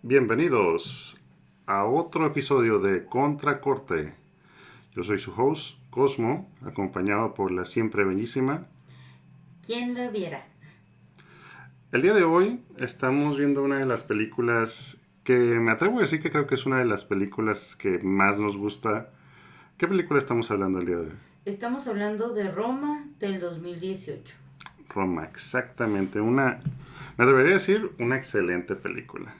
Bienvenidos a otro episodio de Contracorte. Yo soy su host, Cosmo, acompañado por la siempre bellísima. ¿Quién lo viera? El día de hoy estamos viendo una de las películas que me atrevo a decir que creo que es una de las películas que más nos gusta. ¿Qué película estamos hablando el día de hoy? Estamos hablando de Roma del 2018. Roma, exactamente. Me atrevería a decir, una excelente película.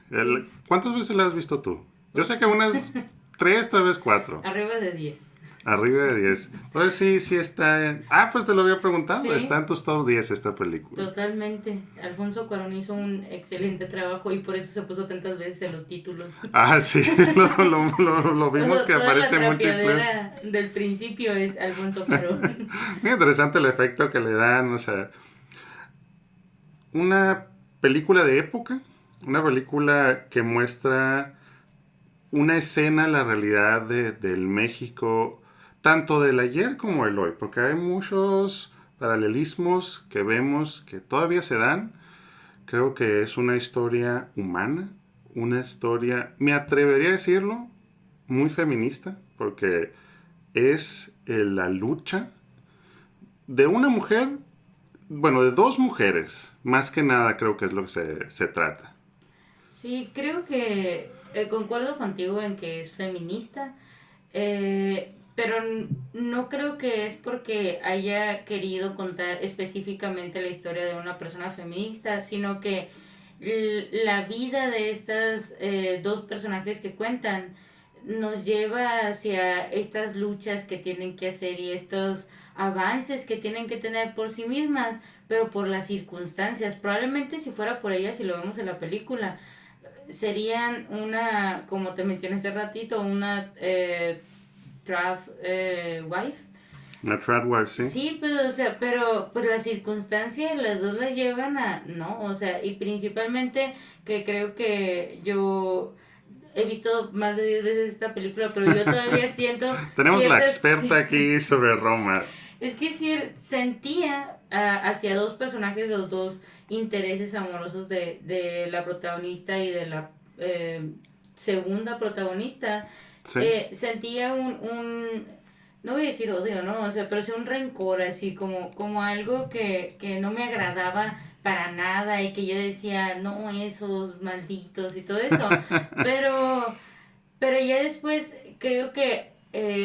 ¿Cuántas veces la has visto tú? Yo sé que unas 3, tal vez 4. Arriba de 10. Arriba de 10. Entonces sí está pues te lo había preguntado. Sí. Está en tus top 10 esta película. Totalmente. Alfonso Cuarón hizo un excelente trabajo y por eso se puso tantas veces en los títulos. Sí, lo vimos que aparece en múltiples. Del principio es Alfonso Cuarón. Muy interesante el efecto que le dan, o sea, una película de época, una película que muestra una escena, la realidad del México, tanto del ayer como el hoy, porque hay muchos paralelismos que vemos que todavía se dan. Creo que es una historia humana, una historia, me atrevería a decirlo, muy feminista, porque es la lucha de una mujer, bueno, de dos mujeres, más que nada creo que es lo que se trata. Sí, creo que concuerdo contigo en que es feminista, pero no creo que es porque haya querido contar específicamente la historia de una persona feminista, sino que la vida de estas dos personajes que cuentan nos lleva hacia estas luchas que tienen que hacer y estos avances que tienen que tener por sí mismas, pero por las circunstancias. Probablemente si fuera por ellas, si lo vemos en la película, serían una, como te mencioné hace ratito, una trad wife. Una tradwife, sí. Sí, pero, o sea, pero pues las circunstancias las dos las llevan a, no, o sea, y principalmente que creo que yo he visto más de 10 veces esta película, pero yo todavía siento Tenemos la ciertas, experta aquí sobre Roma. es que sí, sentía hacia dos personajes, los dos intereses amorosos de la protagonista y de la segunda protagonista. Sí. Sentía no voy a decir odio, ¿no? O sea, pero sí un rencor, así como algo que no me agradaba para nada y que yo decía, no, esos malditos y todo eso. pero, pero ya después creo que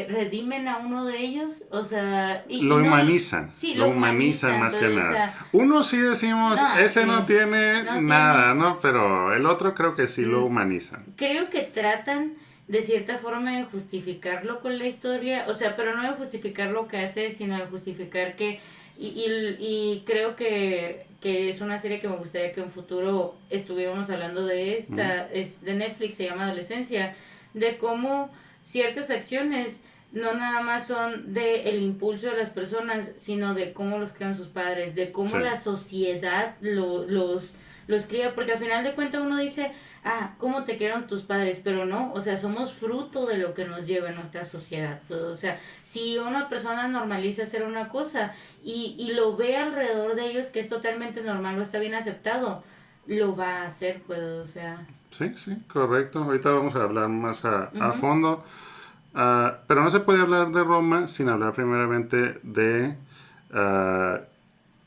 redimen a uno de ellos, o sea, Lo no, humanizan. sí, lo humanizan más que nada. O sea, uno sí decimos, ese sí, no tiene nada, ¿no? Pero el otro creo que sí lo humanizan. Creo que tratan de cierta forma de justificarlo con la historia, o sea, pero no de justificar lo que hace, sino de justificar que, y creo que es una serie que me gustaría que en futuro estuviéramos hablando de esta, es de Netflix, se llama Adolescencia, de cómo ciertas acciones no nada más son de el impulso de las personas, sino de cómo los crean sus padres, de cómo la sociedad los cría, porque al final de cuentas uno dice, ¿cómo te criaron tus padres? Pero no, o sea, somos fruto de lo que nos lleva en nuestra sociedad, pues, o sea, si una persona normaliza hacer una cosa y lo ve alrededor de ellos que es totalmente normal o está bien aceptado, lo va a hacer, pues, o sea. Sí, correcto. Ahorita vamos a hablar más a fondo. Pero no se puede hablar de Roma sin hablar primeramente de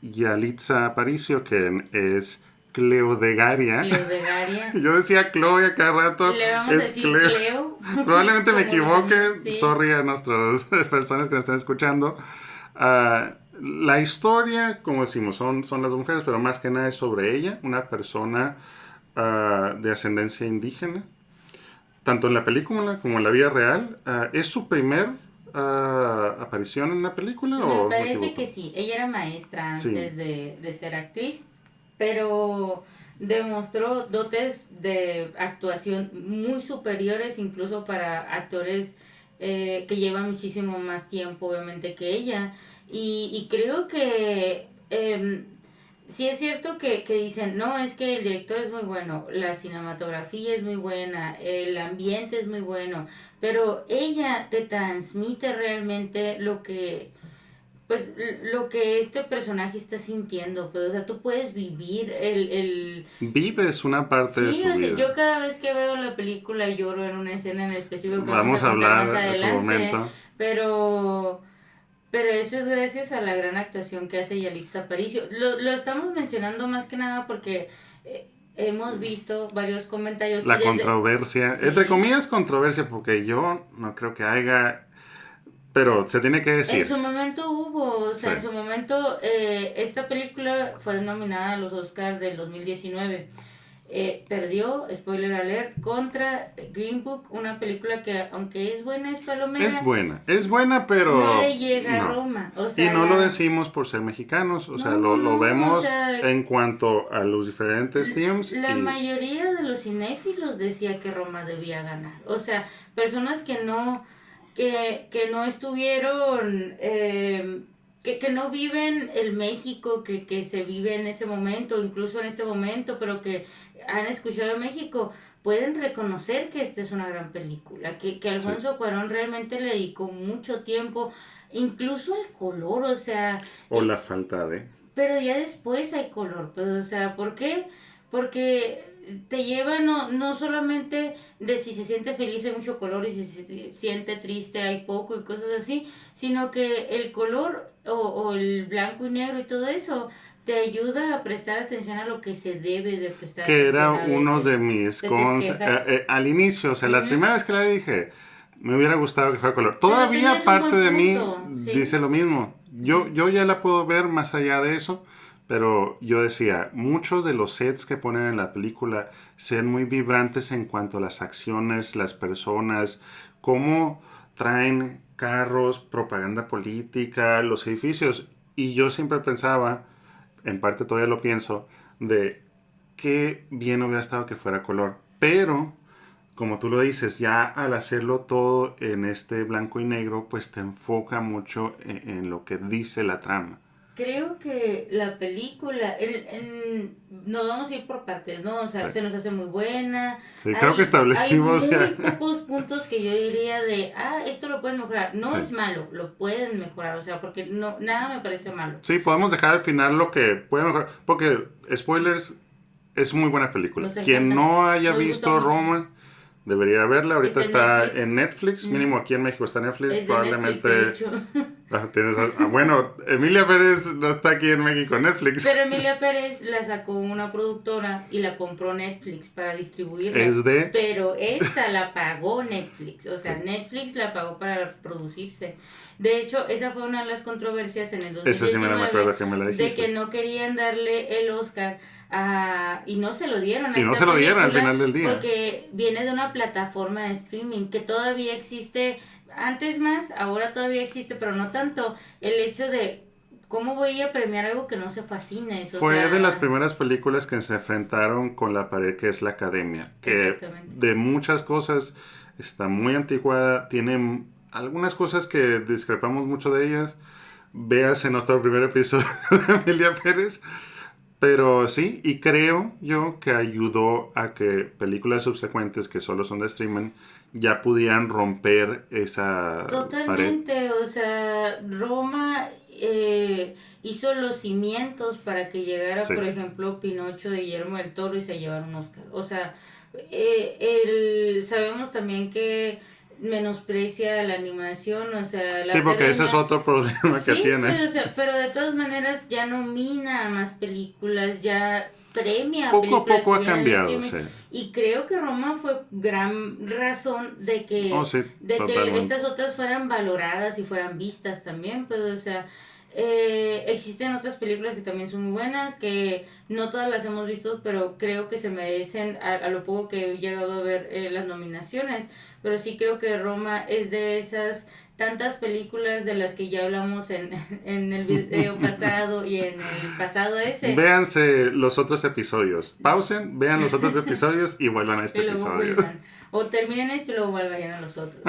Yalitza Aparicio, que es Cleodegaria. Yo decía Chloe a cada rato. Le vamos a decir Cleo. Probablemente me equivoque. Sí. Sorry a nuestras personas que nos están escuchando. La historia, como decimos, son las mujeres, pero más que nada es sobre ella, una persona de ascendencia indígena. Tanto en la película como en la vida real. ¿Es su primer aparición en una película? Me parece que sí. Ella era maestra antes de ser actriz, pero demostró dotes de actuación muy superiores incluso para actores que llevan muchísimo más tiempo obviamente que ella, y creo que sí es cierto que dicen, no, es que el director es muy bueno, la cinematografía es muy buena, el ambiente es muy bueno, pero ella te transmite realmente lo que pues lo que este personaje está sintiendo, pues, o sea, tú puedes vivir el... Vives una parte de Sí, su o sea, vida. yo cada vez que veo la película lloro en una escena en específico que Vamos a contar más hablar en su adelante, momento. pero... Pero eso es gracias a la gran actuación que hace Yalitza Aparicio. Lo estamos mencionando más que nada porque hemos visto varios comentarios. La controversia, entre Sí. comillas controversia, porque yo no creo que haya, pero se tiene que En su decir. momento hubo, o sea, Sí. en su momento esta película fue nominada a los Oscars del 2019. Perdió, spoiler alert, contra Green Book, una película que aunque es buena, es palomera, Es buena, no pero le llega a no. Roma. O Y sea, no lo decimos por ser mexicanos, o sea, no, no, lo no, o vemos sea, en cuanto a los diferentes films la y mayoría de los cinéfilos decía que Roma debía ganar. O sea, personas que no estuvieron, que no viven el México que se vive en ese momento, incluso en este momento, pero que han escuchado de México, pueden reconocer que esta es una gran película, que sí. Alfonso Cuarón realmente le dedicó mucho tiempo, incluso al color, o sea, O la falta de. pero ya después hay color, pues, o sea, ¿por qué? Porque te lleva no solamente de si se siente feliz hay mucho color y si se siente triste hay poco y cosas así, sino que el color o el blanco y negro y todo eso te ayuda a prestar atención a lo que se debe de prestar Que era atención a uno de veces. mis De tus quejas. al inicio, o sea, la Ujú. primera vez que la dije, me hubiera gustado que fuera color. Pero Todavía tenías un parte buen de mí punto, dice ¿sí? lo mismo. Yo ya la puedo ver más allá de eso, pero yo decía, muchos de los sets que ponen en la película sean muy vibrantes en cuanto a las acciones, las personas, cómo traen carros, propaganda política, los edificios. Y yo siempre pensaba, en parte todavía lo pienso, de qué bien hubiera estado que fuera color. Pero, como tú lo dices, ya al hacerlo todo en este blanco y negro, pues te enfoca mucho en lo que dice la trama. Creo que la película, nos vamos a ir por partes, ¿no? O Sí, sea, se nos hace muy buena. sí creo que Hay establecimos muy ya. pocos puntos que yo diría de, esto lo pueden mejorar. No Sí. es malo, lo pueden mejorar, o sea, porque no, nada me parece malo. Sí, podemos dejar al final lo que puede mejorar. Porque, spoilers, es muy buena película. Nos Quien encanta, no haya nos gusta visto mucho. Roma debería verla. Ahorita Está en está Netflix. en Netflix. Mínimo aquí en México está en Netflix. Es de Netflix, Probablemente. de hecho. Bueno, Emilia Pérez no está aquí en México, Netflix. Pero Emilia Pérez la sacó una productora y la compró Netflix para distribuirla. Es de. Pero esta la pagó Netflix. O sea, Sí. Netflix la pagó para producirse. De hecho, esa fue una de las controversias en el Esa sí me 2019 acuerdo que me la de dijiste. que no querían darle el Oscar y no se lo dieron a Y no esta se lo dieron al película final del día. porque viene de una plataforma de streaming que todavía existe, antes más, ahora todavía existe, pero no tanto, el hecho de cómo voy a premiar algo que no se fascina, eso, Fue o sea, de las primeras películas que se enfrentaron con la pared que es la academia. Que exactamente. de muchas cosas está muy anticuada. Tiene algunas cosas que discrepamos mucho de ellas. Véase nuestro primer episodio de Emilia Pérez. Pero sí, y creo yo que ayudó a que películas subsecuentes que solo son de streaming ya pudieran romper esa pared. Totalmente, o sea, Roma hizo los cimientos para que llegara, Sí. por ejemplo, Pinocho de Guillermo del Toro y se llevara un Oscar. O sea, sabemos también que menosprecia la animación, o sea, la Sí, porque ese es academia. otro problema que Sí, tiene. pues, o sea, pero de todas maneras ya nomina a más películas, ya premia a Poco a películas poco ha que vienen de cambiado, streaming. sí. Y creo que Roma fue gran razón de que, Oh, sí, de que totalmente. estas otras fueran valoradas y fueran vistas también, pues, o sea, existen otras películas que también son muy buenas, que no todas las hemos visto, pero creo que se merecen, a lo poco que he llegado a ver las nominaciones, pero sí creo que Roma es de esas tantas películas de las que ya hablamos en el video pasado y en el pasado ese. Véanse los otros episodios. Pausen, vean los otros episodios y vuelvan a este Y luego episodio. vuelvan. O terminen esto y luego vuelvan a los otros.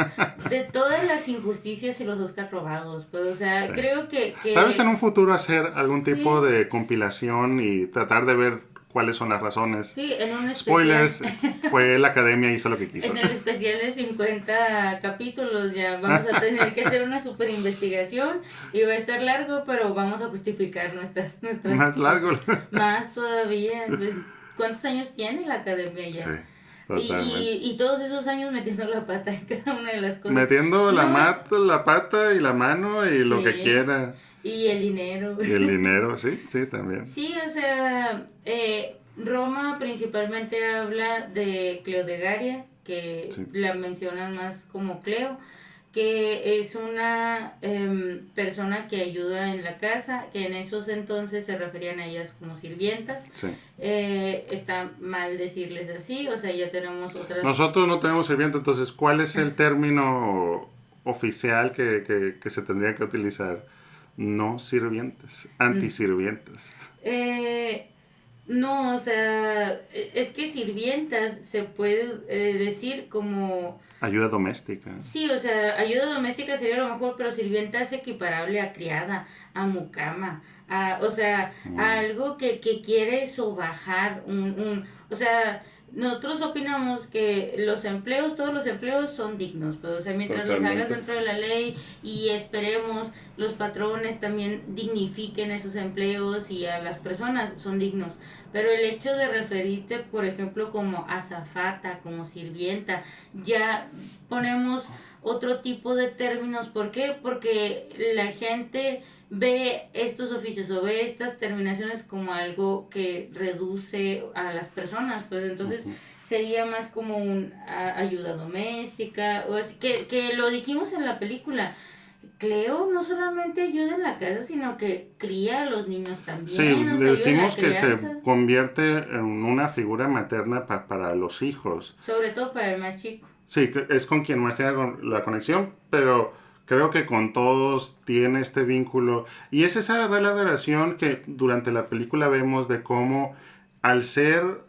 De todas las injusticias y los Oscar robados, pues, o sea, Sí. creo que... Tal vez en un futuro hacer algún tipo Sí. de compilación y tratar de ver cuáles son las razones. Sí, en un Spoilers, fue la academia hizo lo que quiso. En el especial de 50 capítulos ya vamos a tener que hacer una super investigación y va a estar largo, pero vamos a justificar nuestras Más largo. Más todavía. Pues, ¿cuántos años tiene la academia ya? Sí. Totalmente. Y todos esos años metiendo la pata en cada una de las cosas. Metiendo la pata y la mano y lo que quiera. Y el dinero. Y el dinero, sí, también. Sí, o sea, Roma principalmente habla de Cleodegaria, que la mencionan más como Cleo, que es una persona que ayuda en la casa, que en esos entonces se referían a ellas como sirvientas. Sí. Está mal decirles así, o sea, ya tenemos otras... Nosotros no tenemos sirvienta, entonces, ¿cuál es el término oficial que se tendría que utilizar? No sirvientes, antisirvientes. No, o sea, es que sirvientas se puede decir como... Ayuda doméstica. Sí, o sea, ayuda doméstica sería lo mejor, pero sirvienta es equiparable a criada, a mucama, o sea, a algo que quiere sobajar, o sea, nosotros opinamos que todos los empleos son dignos, pero, o sea, mientras los hagas dentro de la ley y esperemos los patrones también dignifiquen esos empleos y a las personas son dignos. Pero el hecho de referirte, por ejemplo, como azafata, como sirvienta, ya ponemos otro tipo de términos. ¿Por qué? Porque la gente ve estos oficios o ve estas terminaciones como algo que reduce a las personas, pues entonces sería más como ayuda doméstica, o así, que lo dijimos en la película. Cleo no solamente ayuda en la casa, sino que cría a los niños también. Sí, decimos que se convierte en una figura materna para los hijos. Sobre todo para el más chico. Sí, es con quien más tiene la conexión, pero creo que con todos tiene este vínculo. Y es esa relación que durante la película vemos de cómo al ser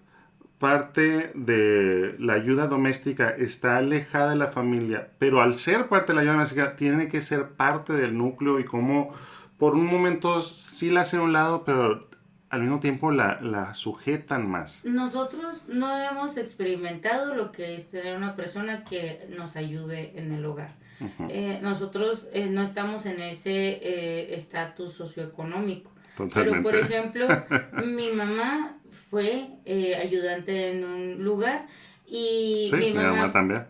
parte de la ayuda doméstica está alejada de la familia, pero al ser parte de la ayuda doméstica tiene que ser parte del núcleo y como por un momento sí la hacen a un lado, pero al mismo tiempo la sujetan más. Nosotros no hemos experimentado lo que es tener una persona que nos ayude en el hogar. Nosotros no estamos en ese estatus socioeconómico. Totalmente. Pero, por ejemplo, mi mamá fue ayudante en un lugar y sí, mi mamá también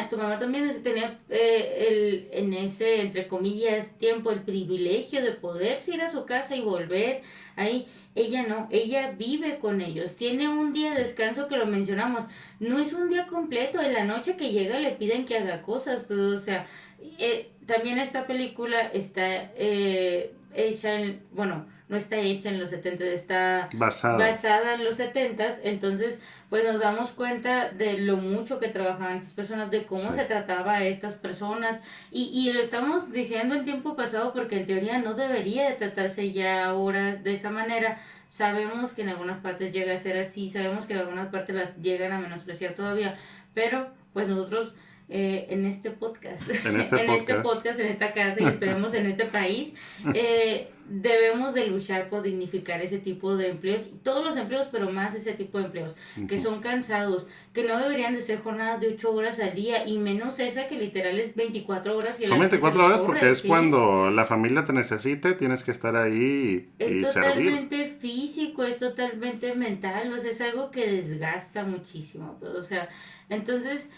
tu mamá también tenía en ese, entre comillas, tiempo, el privilegio de poder ir a su casa y volver ahí. Ella no, ella vive con ellos, tiene un día de descanso que lo mencionamos, no es un día completo, en la noche que llega le piden que haga cosas, pero o sea, también esta película está hecha no está hecha en los 70, está basada en los 70, entonces pues nos damos cuenta de lo mucho que trabajaban esas personas, de cómo se trataba a estas personas, y lo estamos diciendo en tiempo pasado porque en teoría no debería de tratarse ya ahora de esa manera. Sabemos que en algunas partes llega a ser así, sabemos que en algunas partes las llegan a menospreciar todavía, pero pues nosotros en este podcast, en esta casa y esperemos en este país, debemos de luchar por dignificar ese tipo de empleos, todos los empleos, pero más ese tipo de empleos, que son cansados, que no deberían de ser jornadas de 8 horas al día, y menos esa que literal es 24 horas. Y son 24 horas porque es cuando la familia te necesite, tienes que estar ahí y servir. Es totalmente físico, es totalmente mental, o sea, es algo que desgasta muchísimo, o sea, entonces...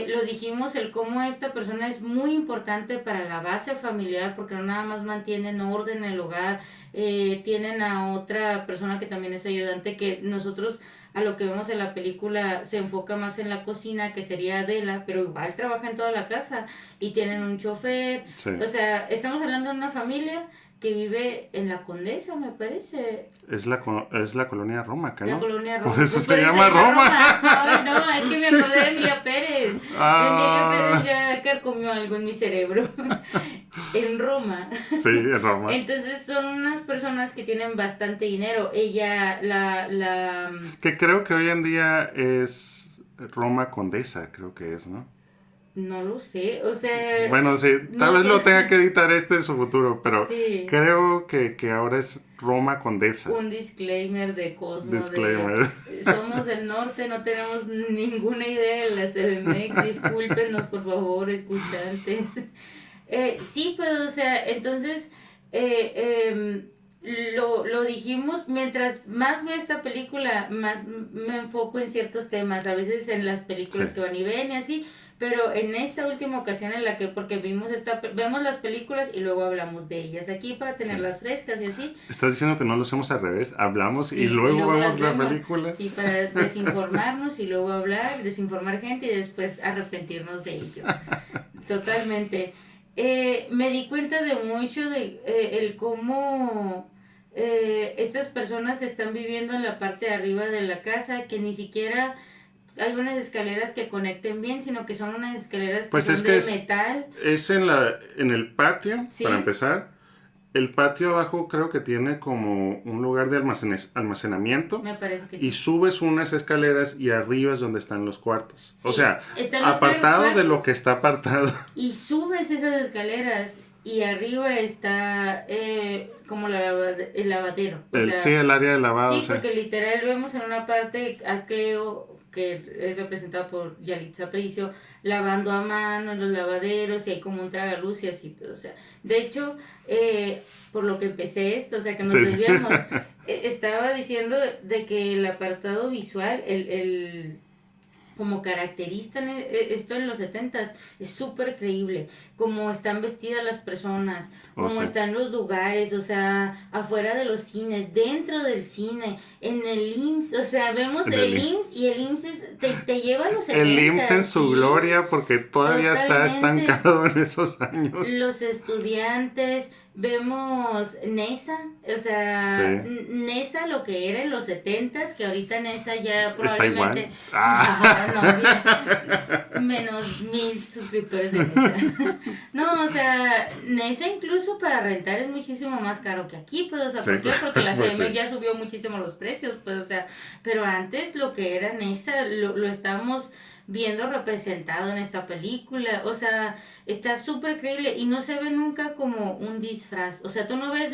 lo dijimos, el cómo esta persona es muy importante para la base familiar, porque no nada más mantienen orden en el hogar, tienen a otra persona que también es ayudante, que nosotros a lo que vemos en la película se enfoca más en la cocina, que sería Adela, pero igual trabaja en toda la casa y tienen un chofer, o sea, estamos hablando de una familia que vive en la Condesa, me parece. Es la colonia Roma, ¿no? La colonia Roma. Por eso se llama Roma. Ay, no, es que me acordé de Emilia Pérez. Emilia Pérez ya carcomió algo en mi cerebro. En Roma. Sí, en Roma. Entonces son unas personas que tienen bastante dinero. Ella, que creo que hoy en día es Roma Condesa, creo que es, ¿no? No lo sé, o sea... Bueno, sí, tal no vez sé. lo tenga que editar en su futuro, pero Sí. creo que ahora es Roma Condesa. Un disclaimer de Cosmo Disclaimer. somos del norte, no tenemos ninguna idea de la CDMX, discúlpenos por favor, escuchantes. Sí, pues, o sea, entonces, lo dijimos, mientras más veo esta película, más me enfoco en ciertos temas, a veces en las películas Sí. que van y ven y así, pero en esta última ocasión en la que, porque vemos las películas y luego hablamos de ellas aquí para tenerlas frescas y así. ¿Estás diciendo que no lo hacemos al revés? Hablamos y Sí, luego vemos las la vemos. película. Sí, para desinformarnos y luego hablar, desinformar gente y después arrepentirnos de ello. Totalmente. Me di cuenta de mucho de el cómo estas personas están viviendo en la parte de arriba de la casa, que ni siquiera hay unas escaleras que conecten bien, sino que son unas escaleras que Pues son es que de es, metal. es en el patio, Sí. para empezar. El patio abajo creo que tiene como un lugar de almacenamiento. Me parece que Y sí. subes unas escaleras y arriba es donde están los cuartos. Sí, O sea, están los apartado de lo cuartos. que está apartado. Y subes esas escaleras y arriba está como el lavadero. O sea, Sí, el área de lavado. sí, porque literal vemos en una parte a Cleo, que es representada por Yalitza Aparicio, lavando a mano en los lavaderos y hay como un tragaluz y así. Pues, o sea, de hecho, por lo que empecé esto, o sea, que nos desviamos, estaba diciendo de que el apartado visual, como caracteriza esto en los 70s es súper creíble, como están vestidas las personas, como están los lugares, o sea, afuera de los cines, dentro del cine, en el IMSS, o sea, vemos el IMSS y el IMSS te lleva a los 70s. El IMSS en su gloria porque todavía está Totalmente. estancado en esos años. Los estudiantes, vemos NESA, o sea, NESA lo que era en los 70s, que ahorita NESA ya probablemente... Está igual. No, menos 1000 suscriptores de NESA. No, o sea, NESA incluso para rentar es muchísimo más caro que aquí, pues, o sea, ¿por qué? Porque la CM ya subió muchísimo los precios, pues, o sea, pero antes lo que era NESA lo estábamos viendo representado en esta película, o sea, está súper creíble y no se ve nunca como un disfraz, o sea, tú no ves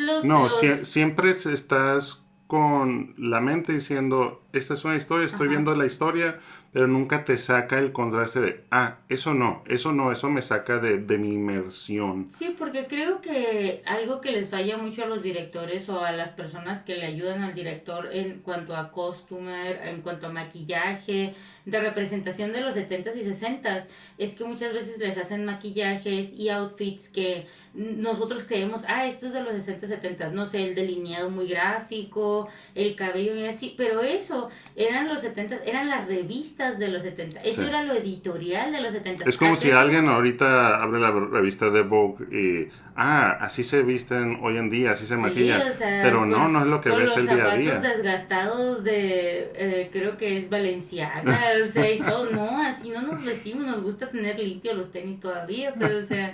siempre estás con la mente diciendo, esta es una historia, estoy viendo la historia, pero nunca te saca el contraste de, eso me saca de mi inmersión. Sí, porque creo que algo que les falla mucho a los directores o a las personas que le ayudan al director en cuanto a costumer, en cuanto a maquillaje, de representación de los 70s y 60s, es que muchas veces les hacen maquillajes y outfits que nosotros creemos, esto es de los 60s, 70s, no sé, el delineado muy gráfico, el cabello y así, pero eso eran los 70s, eran las revistas de los 70, eso era lo editorial de los 70. Es como si alguien ahorita abre la revista de Vogue y así se visten hoy en día, así se maquillan, o sea, pero no es lo que ves el día a día. Con los zapatos desgastados de creo que es Balenciaga, o sea, y todo, no, así no nos vestimos, nos gusta tener limpio los tenis todavía, pero o sea,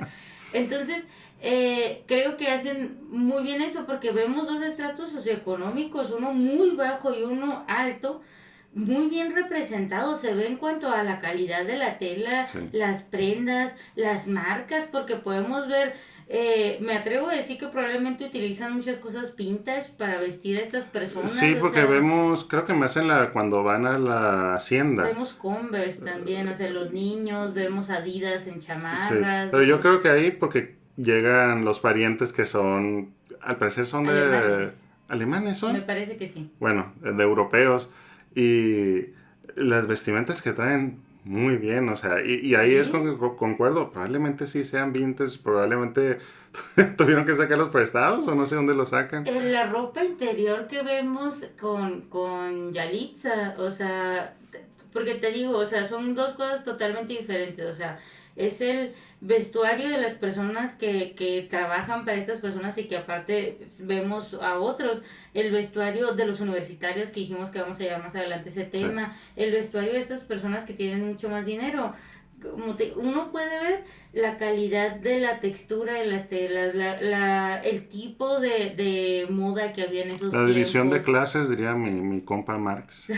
entonces creo que hacen muy bien eso porque vemos dos estratos socioeconómicos, uno muy bajo y uno alto, muy bien representado, se ve en cuanto a la calidad de la tela, las prendas, las marcas, porque podemos ver, me atrevo a decir que probablemente utilizan muchas cosas vintage para vestir a estas personas. Sí, porque vemos, creo que más cuando van a la hacienda. Vemos Converse también, o sea, los niños, vemos Adidas en chamarras. Pero yo creo que ahí porque llegan los parientes que son, al parecer son ¿Alemanes son? Me parece que sí. Bueno, de europeos. Y las vestimentas que traen, muy bien, o sea, y ahí es concuerdo, probablemente sí sean vintage, probablemente tuvieron que sacarlos prestados o no sé dónde los sacan. La ropa interior que vemos con Yalitza, o sea, porque te digo, o sea, son dos cosas totalmente diferentes, o sea, es el vestuario de las personas que trabajan para estas personas y que aparte vemos a otros, el vestuario de los universitarios que dijimos que vamos a llevar más adelante ese tema, el vestuario de estas personas que tienen mucho más dinero. uno puede ver la calidad de la textura de las telas, el tipo de moda que había en esos La división de tiempos. clases, diría mi compa Marx.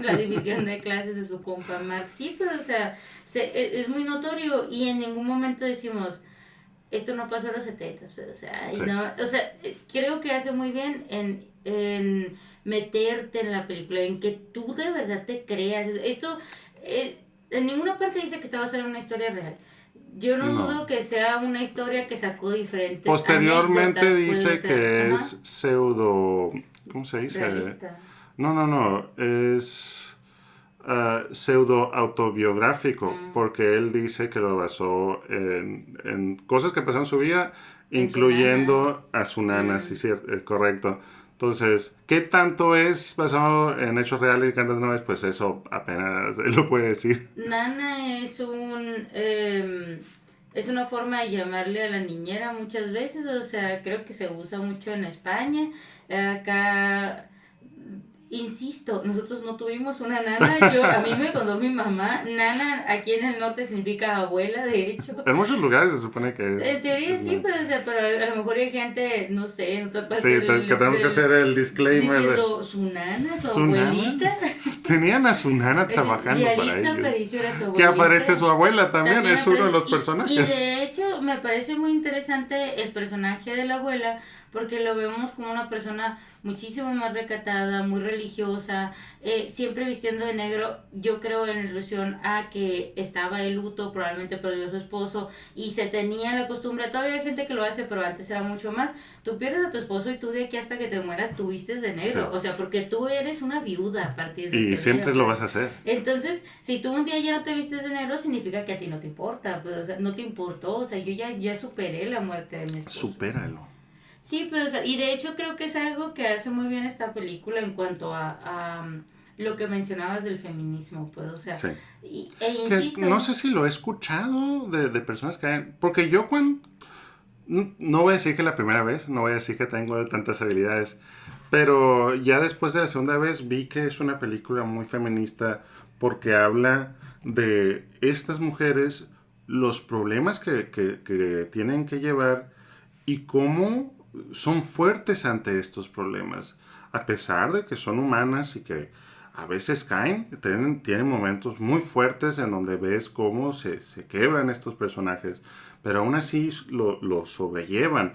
La división de clases de su compa Marx. Sí, pero o sea, es muy notorio y en ningún momento decimos, esto no pasó en los 70, pero o sea, Sí. no, o sea, creo que hace muy bien en meterte en la película, en que tú de verdad te creas. Esto, en ninguna parte dice que está basada en una historia real. Yo no dudo No. que sea una historia que sacó diferentes Posteriormente anécdotas, puede dice ser, que ajá, es pseudo... ¿Cómo se dice? realista. No. Es pseudo autobiográfico, Mm, porque él dice que lo basó en cosas que pasaron en su vida, en su nana. incluyendo a su nana, sí, Mm. correcto. Entonces, ¿qué tanto es basado en hechos reales y qué tanto no es? Pues eso apenas él lo puede decir. Nana es una forma de llamarle a la niñera muchas veces, o sea, creo que se usa mucho en España. Acá, insisto, nosotros no tuvimos una nana. A mí me contó mi mamá, nana aquí en el norte significa abuela, de hecho. En muchos lugares se supone que En teoría es sí, la- pero, o sea, pero a lo mejor hay gente, no sé, en otra parte Sí, que tenemos que hacer el disclaimer de... diciendo su nana, su ¿Su nana? abuelita. Tenían a su nana trabajando para Yalitza ellos. Aparicio era su Que abuelita. aparece su abuela también, es uno de los Y personajes. de hecho me parece muy interesante el personaje de la abuela porque lo vemos como una persona muchísimo más recatada, muy religiosa, siempre vistiendo de negro. Yo creo en ilusión a que estaba de luto, probablemente perdió a su esposo y se tenía la costumbre, todavía hay gente que lo hace, pero antes era mucho más. Tú pierdes a tu esposo y tú de aquí hasta que te mueras tú vistes de Sí. negro, o sea, porque tú eres una viuda a partir de Y ese día. siempre lo vas a hacer. Entonces, si tú un día ya no te vistes de negro, significa que a ti no te importa, pues, o sea, no te importó, o sea, yo ya superé la muerte de mi esposo. Supéralo. Sí, pues, o sea, y de hecho creo que es algo que hace muy bien esta película en cuanto a lo que mencionabas del feminismo, pues, o sea, Sí. e Que insisto. no sé si lo he escuchado de personas que... Porque yo cuando... No voy a decir que la primera vez, no voy a decir que tengo tantas habilidades, pero ya después de la segunda vez vi que es una película muy feminista porque habla de estas mujeres, los problemas que tienen que llevar y cómo son fuertes ante estos problemas, a pesar de que son humanas y que a veces caen, tienen momentos muy fuertes en donde ves cómo se quebran estos personajes, pero aún así lo sobrellevan.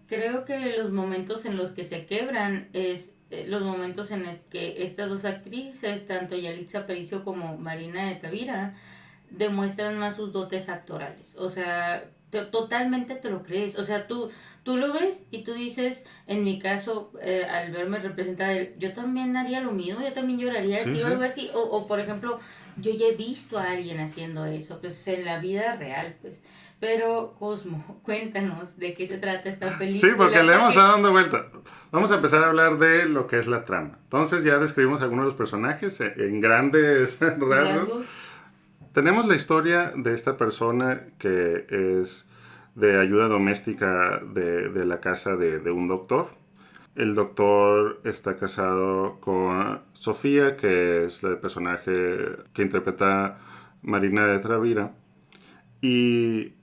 Creo que los momentos en los que se quebran es los momentos en los que estas dos actrices, tanto Yalitza Aparicio como Marina de Tavira, demuestran más sus dotes actorales. O sea, totalmente te lo crees. O sea, tú lo ves y tú dices, en mi caso, al verme representada, yo también haría lo mismo, yo también lloraría Sí, así o sí. algo así. O por ejemplo, yo ya he visto a alguien haciendo eso, pues en la vida real, pues. Pero, Cosmo, cuéntanos de qué se trata esta Sí, película. porque le hemos dado dando vuelta. Vamos a empezar a hablar de lo que es la trama. Entonces ya describimos algunos de los personajes en grandes rasgos. Rasgos. Tenemos la historia de esta persona que es de ayuda doméstica de la casa de un doctor. El doctor está casado con Sofía, que es el personaje que interpreta Marina de Travira. Y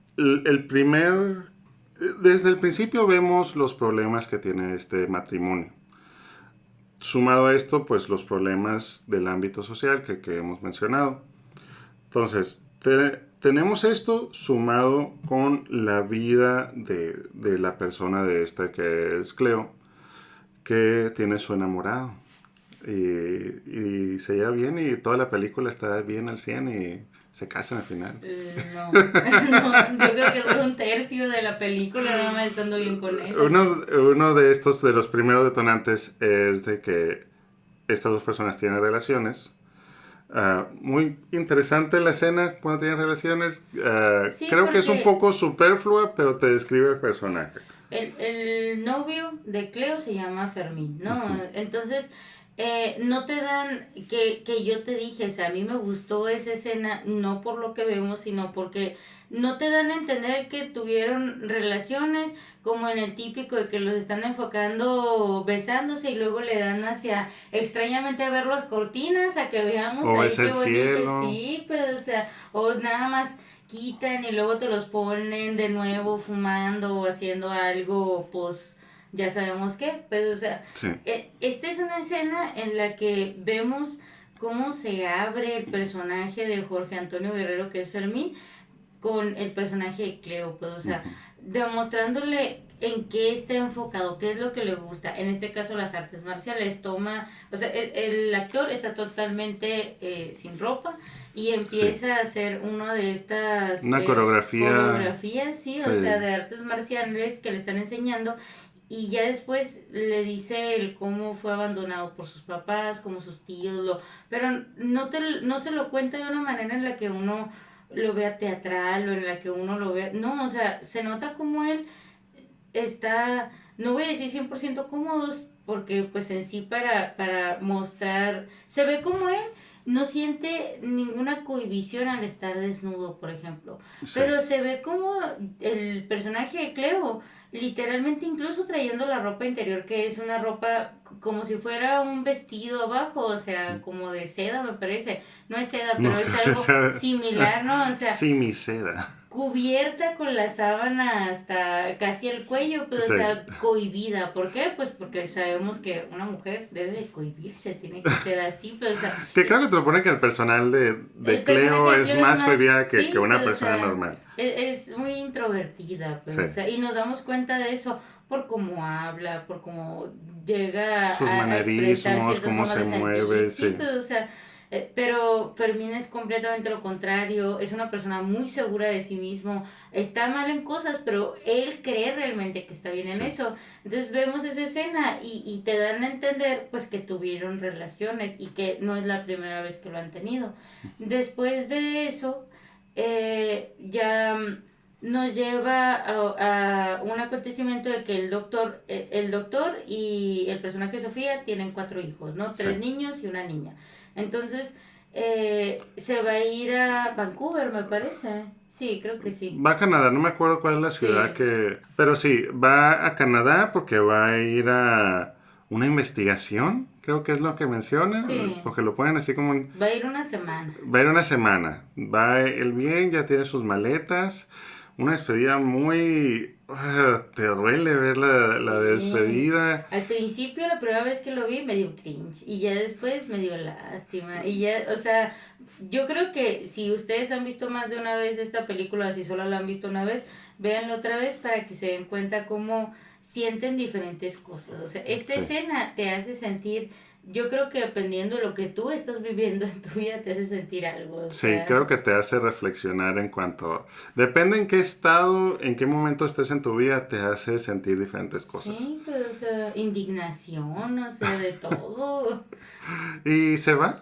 desde el principio vemos los problemas que tiene este matrimonio. Sumado a esto, pues los problemas del ámbito social que hemos mencionado. Entonces, tenemos esto sumado con la vida de la persona de esta que es Cleo, que tiene su enamorado. Y se lleva bien y toda la película está bien al 100 y se casan al final. No, no, yo creo que dura un tercio de la película, nada más estando bien con él. Uno de estos, de los primeros detonantes, es de que estas dos personas tienen relaciones. Muy interesante la escena cuando tienen relaciones. Sí, Creo que es un porque poco superflua, pero te describe el personaje. el novio de Cleo se llama Fermín, ¿no? Entonces, no te dan, que yo te dije, o sea, a mí me gustó esa escena, no por lo que vemos, sino porque no te dan a entender que tuvieron relaciones, como en el típico de que los están enfocando besándose y luego le dan hacia, extrañamente a ver las cortinas, a que veamos O ahí es qué el bonito, cielo. sí, pues, o sea, o nada más quitan y luego te los ponen de nuevo fumando o haciendo algo, pues ya sabemos qué, pero o sea, Sí, esta es una escena en la que vemos cómo se abre el personaje de Jorge Antonio Guerrero, que es Fermín, con el personaje de Cleo, pues, o sea, demostrándole en qué está enfocado, qué es lo que le gusta. En este caso, las artes marciales. Toma, o sea, el actor está totalmente sin ropa y sí. empieza a hacer una de estas Una coreografía. coreografías, sí, o sea, Sí, de artes marciales que le están enseñando. Y ya después le dice el cómo fue abandonado por sus papás, como sus tíos, pero no se lo cuenta de una manera en la que uno lo vea teatral o en la que uno lo vea. No, o sea, se nota como él está, no voy a decir 100% cómodos, porque pues en sí para mostrar, se ve como él no siente ninguna cohibición al estar desnudo, por ejemplo, sí. pero se ve como el personaje de Cleo, literalmente incluso trayendo la ropa interior, que es una ropa como si fuera un vestido abajo, o sea, como de seda me parece, no es seda, No pero es creo que algo sea similar, ¿no? O sea, semiceda. cubierta con la sábana hasta casi el cuello, pues, o Sí. sea, cohibida. ¿Por qué? Pues porque sabemos que una mujer debe de cohibirse, tiene que ser así, pero, o sea, Que creo que te lo pone que el personal de el Cleo personaje de es Cleo es más más, cohibida que sí, una pues, o persona sea, normal. es muy introvertida, pues, Sí. o sea, y nos damos cuenta de eso por cómo habla, por cómo llega Sus a expresar manerismos, ciertas cómo formas se de sentir, mueve, sí, sí. pues, o sea, pero Fermín es completamente lo contrario, es una persona muy segura de sí mismo, está mal en cosas, pero él cree realmente que está bien en Sí. eso. Entonces vemos esa escena y te dan a entender pues que tuvieron relaciones y que no es la primera vez que lo han tenido. Después de eso, ya nos lleva a un acontecimiento de que el doctor y el personaje de Sofía tienen 4 hijos, ¿no? Sí. 3 niños y una niña. Entonces, se va a ir a Vancouver, me parece. Sí, creo que sí. Va a Canadá, no me acuerdo cuál es la ciudad Sí, que... Pero sí, va a Canadá porque va a ir a una investigación, creo que es lo que menciona, sí. porque lo ponen así como... Va a ir una semana. Va a ir una semana, va el bien, ya tiene sus maletas, una despedida muy... te duele ver la Sí. despedida. Al principio, la primera vez que lo vi, me dio cringe. Y ya después me dio lástima. Y ya, o sea, yo creo que si ustedes han visto más de una vez esta película, si solo la han visto una vez, véanlo otra vez para que se den cuenta cómo sienten diferentes cosas. O sea, esta Sí. escena te hace sentir, yo creo que dependiendo de lo que tú estás viviendo en tu vida, te hace sentir algo. O Sí, sea, creo que te hace reflexionar en cuanto... Depende en qué estado, en qué momento estés en tu vida, te hace sentir diferentes cosas. sí, pero, o sea, indignación, o sea, de todo. Y se va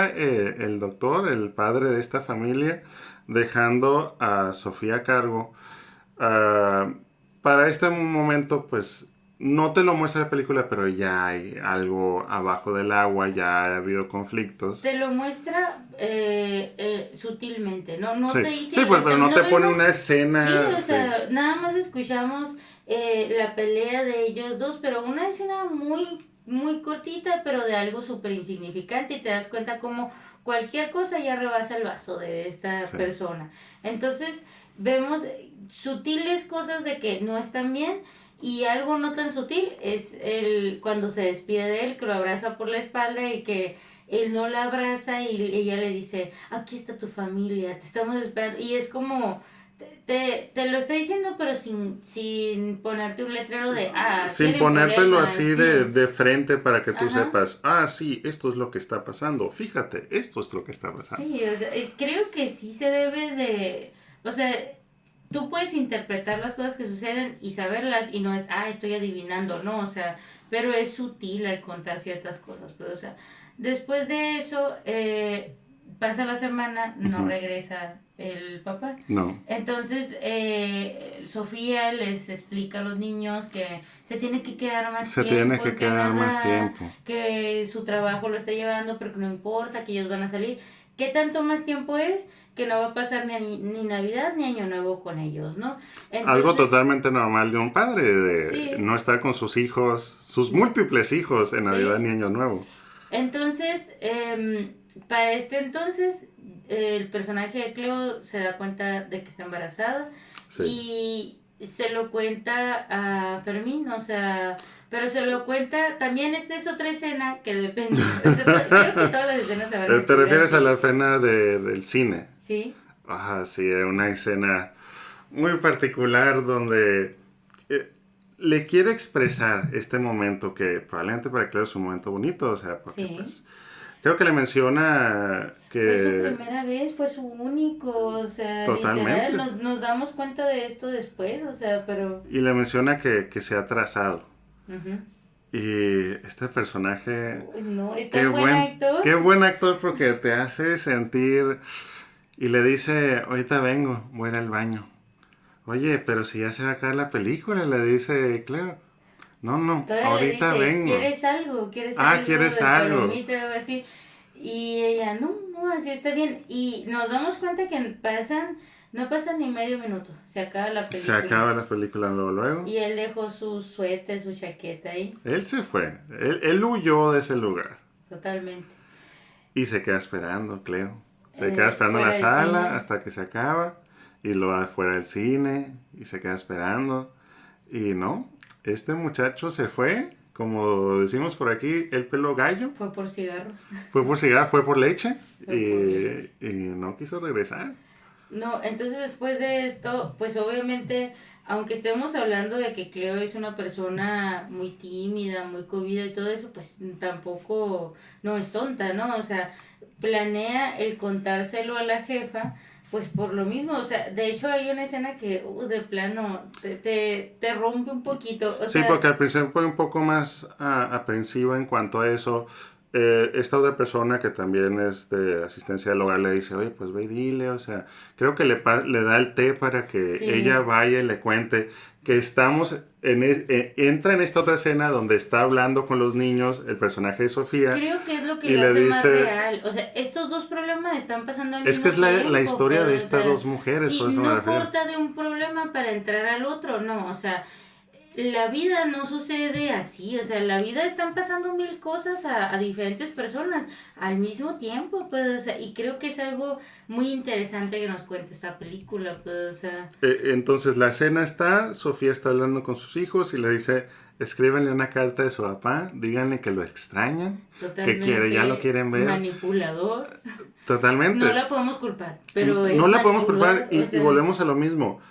el doctor, el padre de esta familia, dejando a Sofía a cargo. Ah, para este momento, pues, no te lo muestra la película, pero ya hay algo abajo del agua, ya ha habido conflictos. Te lo muestra sutilmente, ¿no? No Sí, te sí, dice, pues, pero no no te pone vemos, una sí, escena. o Sí, sea, nada más escuchamos la pelea de ellos dos, pero una escena muy, muy cortita, pero de algo súper insignificante y te das cuenta como cualquier cosa ya rebasa el vaso de esta sí, persona. Entonces, vemos sutiles cosas de que no están bien. Y algo no tan sutil es el cuando se despide de él, que lo abraza por la espalda y que él no la abraza y ella le dice, aquí está tu familia, te estamos esperando. Y es como, te lo está diciendo, pero sin ponerte un letrero de, sin tienen ponértelo problemas, así sí. de frente para que tú Ajá. sepas, ah, sí, esto es lo que está pasando, fíjate, esto es lo que está pasando. Sí, o sea, creo que sí se debe de, o sea, tú puedes interpretar las cosas que suceden y saberlas y no es, estoy adivinando, no, o sea, pero es sutil al contar ciertas cosas, pues, o sea, después de eso, pasa la semana, no regresa el papá. No. Entonces, Sofía les explica a los niños que se tiene que quedar más Se tiempo tiene que en quedar más Canadá, tiempo. que su trabajo lo está llevando, pero que no importa, que ellos van a salir. ¿Qué tanto más tiempo es? Que no va a pasar ni Navidad ni Año Nuevo con ellos, ¿no? Algo Entonces, totalmente normal de un padre, de sí, no estar con sus hijos, sus múltiples hijos en Navidad sí. ni Año Nuevo. Entonces, para este entonces, el personaje de Cleo se da cuenta de que está embarazada Sí. y se lo cuenta a Fermín, o sea, pero se lo cuenta, también esta es otra escena que depende, o sea, creo que todas las escenas se van a ¿Te refieres a así. la escena del cine? Sí, Sí, una escena muy particular donde le quiere expresar este momento que probablemente para Cleo es un momento bonito, o sea, porque sí. pues creo que le menciona Fue su que primera vez, fue su único, o sea, totalmente, literal, nos damos cuenta de esto después, o sea, pero... y le menciona que se ha atrasado. Ujú. Y este personaje, Uy, no, es tan buen actor. qué buen actor porque te hace sentir y le dice, ahorita vengo, voy a ir al baño. Oye, pero si ya se va a acabar la película, le dice Cleo. No, no, Todavía le ahorita dice, vengo. ¿quieres Ah, algo ¿quieres de algo? palomita o algo así? Y ella, no, no, así está bien. Y nos damos cuenta que no pasan ni medio minuto, se acaba la Se película. acaba la película luego. Y él dejó su suéter, su chaqueta ahí, Él se fue, él huyó de ese lugar. totalmente. Y se queda esperando, Cleo. Se queda esperando en Fuera la del sala cine. hasta que se acaba. Y lo va afuera del cine. Y se queda esperando. Y no, este muchacho se fue. Como decimos por aquí, el pelo gallo. Fue por cigarros. Fue por cigarro, fue por leche. Fue por leche. Y no quiso regresar. No, entonces después de esto, pues obviamente, aunque estemos hablando de que Cleo es una persona muy tímida, muy covida y todo eso, pues tampoco no es tonta, ¿no? O sea, planea el contárselo a la jefa, pues por lo mismo, o sea, de hecho hay una escena que de plano te rompe un poquito, o Sí, sea, porque al principio fue un poco más aprensiva en cuanto a eso. Esta otra persona que también es de asistencia del hogar le dice, oye, pues ve y dile, o sea, creo que le da el té para que sí. ella vaya y le cuente que estamos entra en esta otra escena donde está hablando con los niños el personaje de Sofía Creo que es lo que y lo le hace más dice, real. O sea, estos dos problemas están pasando al es mismo que es la tiempo. historia de Pues, o estas sea, dos mujeres, sí, por eso me no refiero. corta de un problema para entrar al otro, no. O sea, la vida no sucede así. O sea, la vida están pasando mil cosas a diferentes personas al mismo tiempo. Pues, o sea, y creo que es algo muy interesante que nos cuente esta película. Pues, o sea, Entonces la escena está, Sofía está hablando con sus hijos y le dice, escríbanle una carta de su papá, díganle que lo extrañan, que quiere, ya lo totalmente quieren ver. manipulador. Totalmente. No la podemos culpar, pero es No la podemos manipulador. culpar O y sea, volvemos a lo mismo.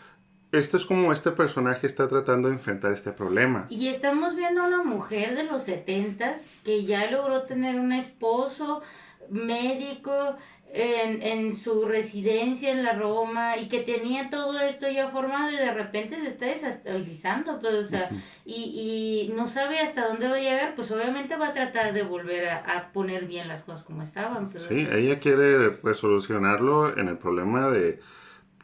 Esto es como este personaje está tratando de enfrentar este problema. y estamos viendo a una mujer de los 70s que ya logró tener un esposo médico en su residencia en la Roma y que tenía todo esto ya formado y de repente se está desestabilizando, pues, o sea, y no sabe hasta dónde va a llegar, pues obviamente va a tratar de volver a poner bien las cosas como estaban. Pues, Sí, o sea, ella quiere resolucionarlo en el problema de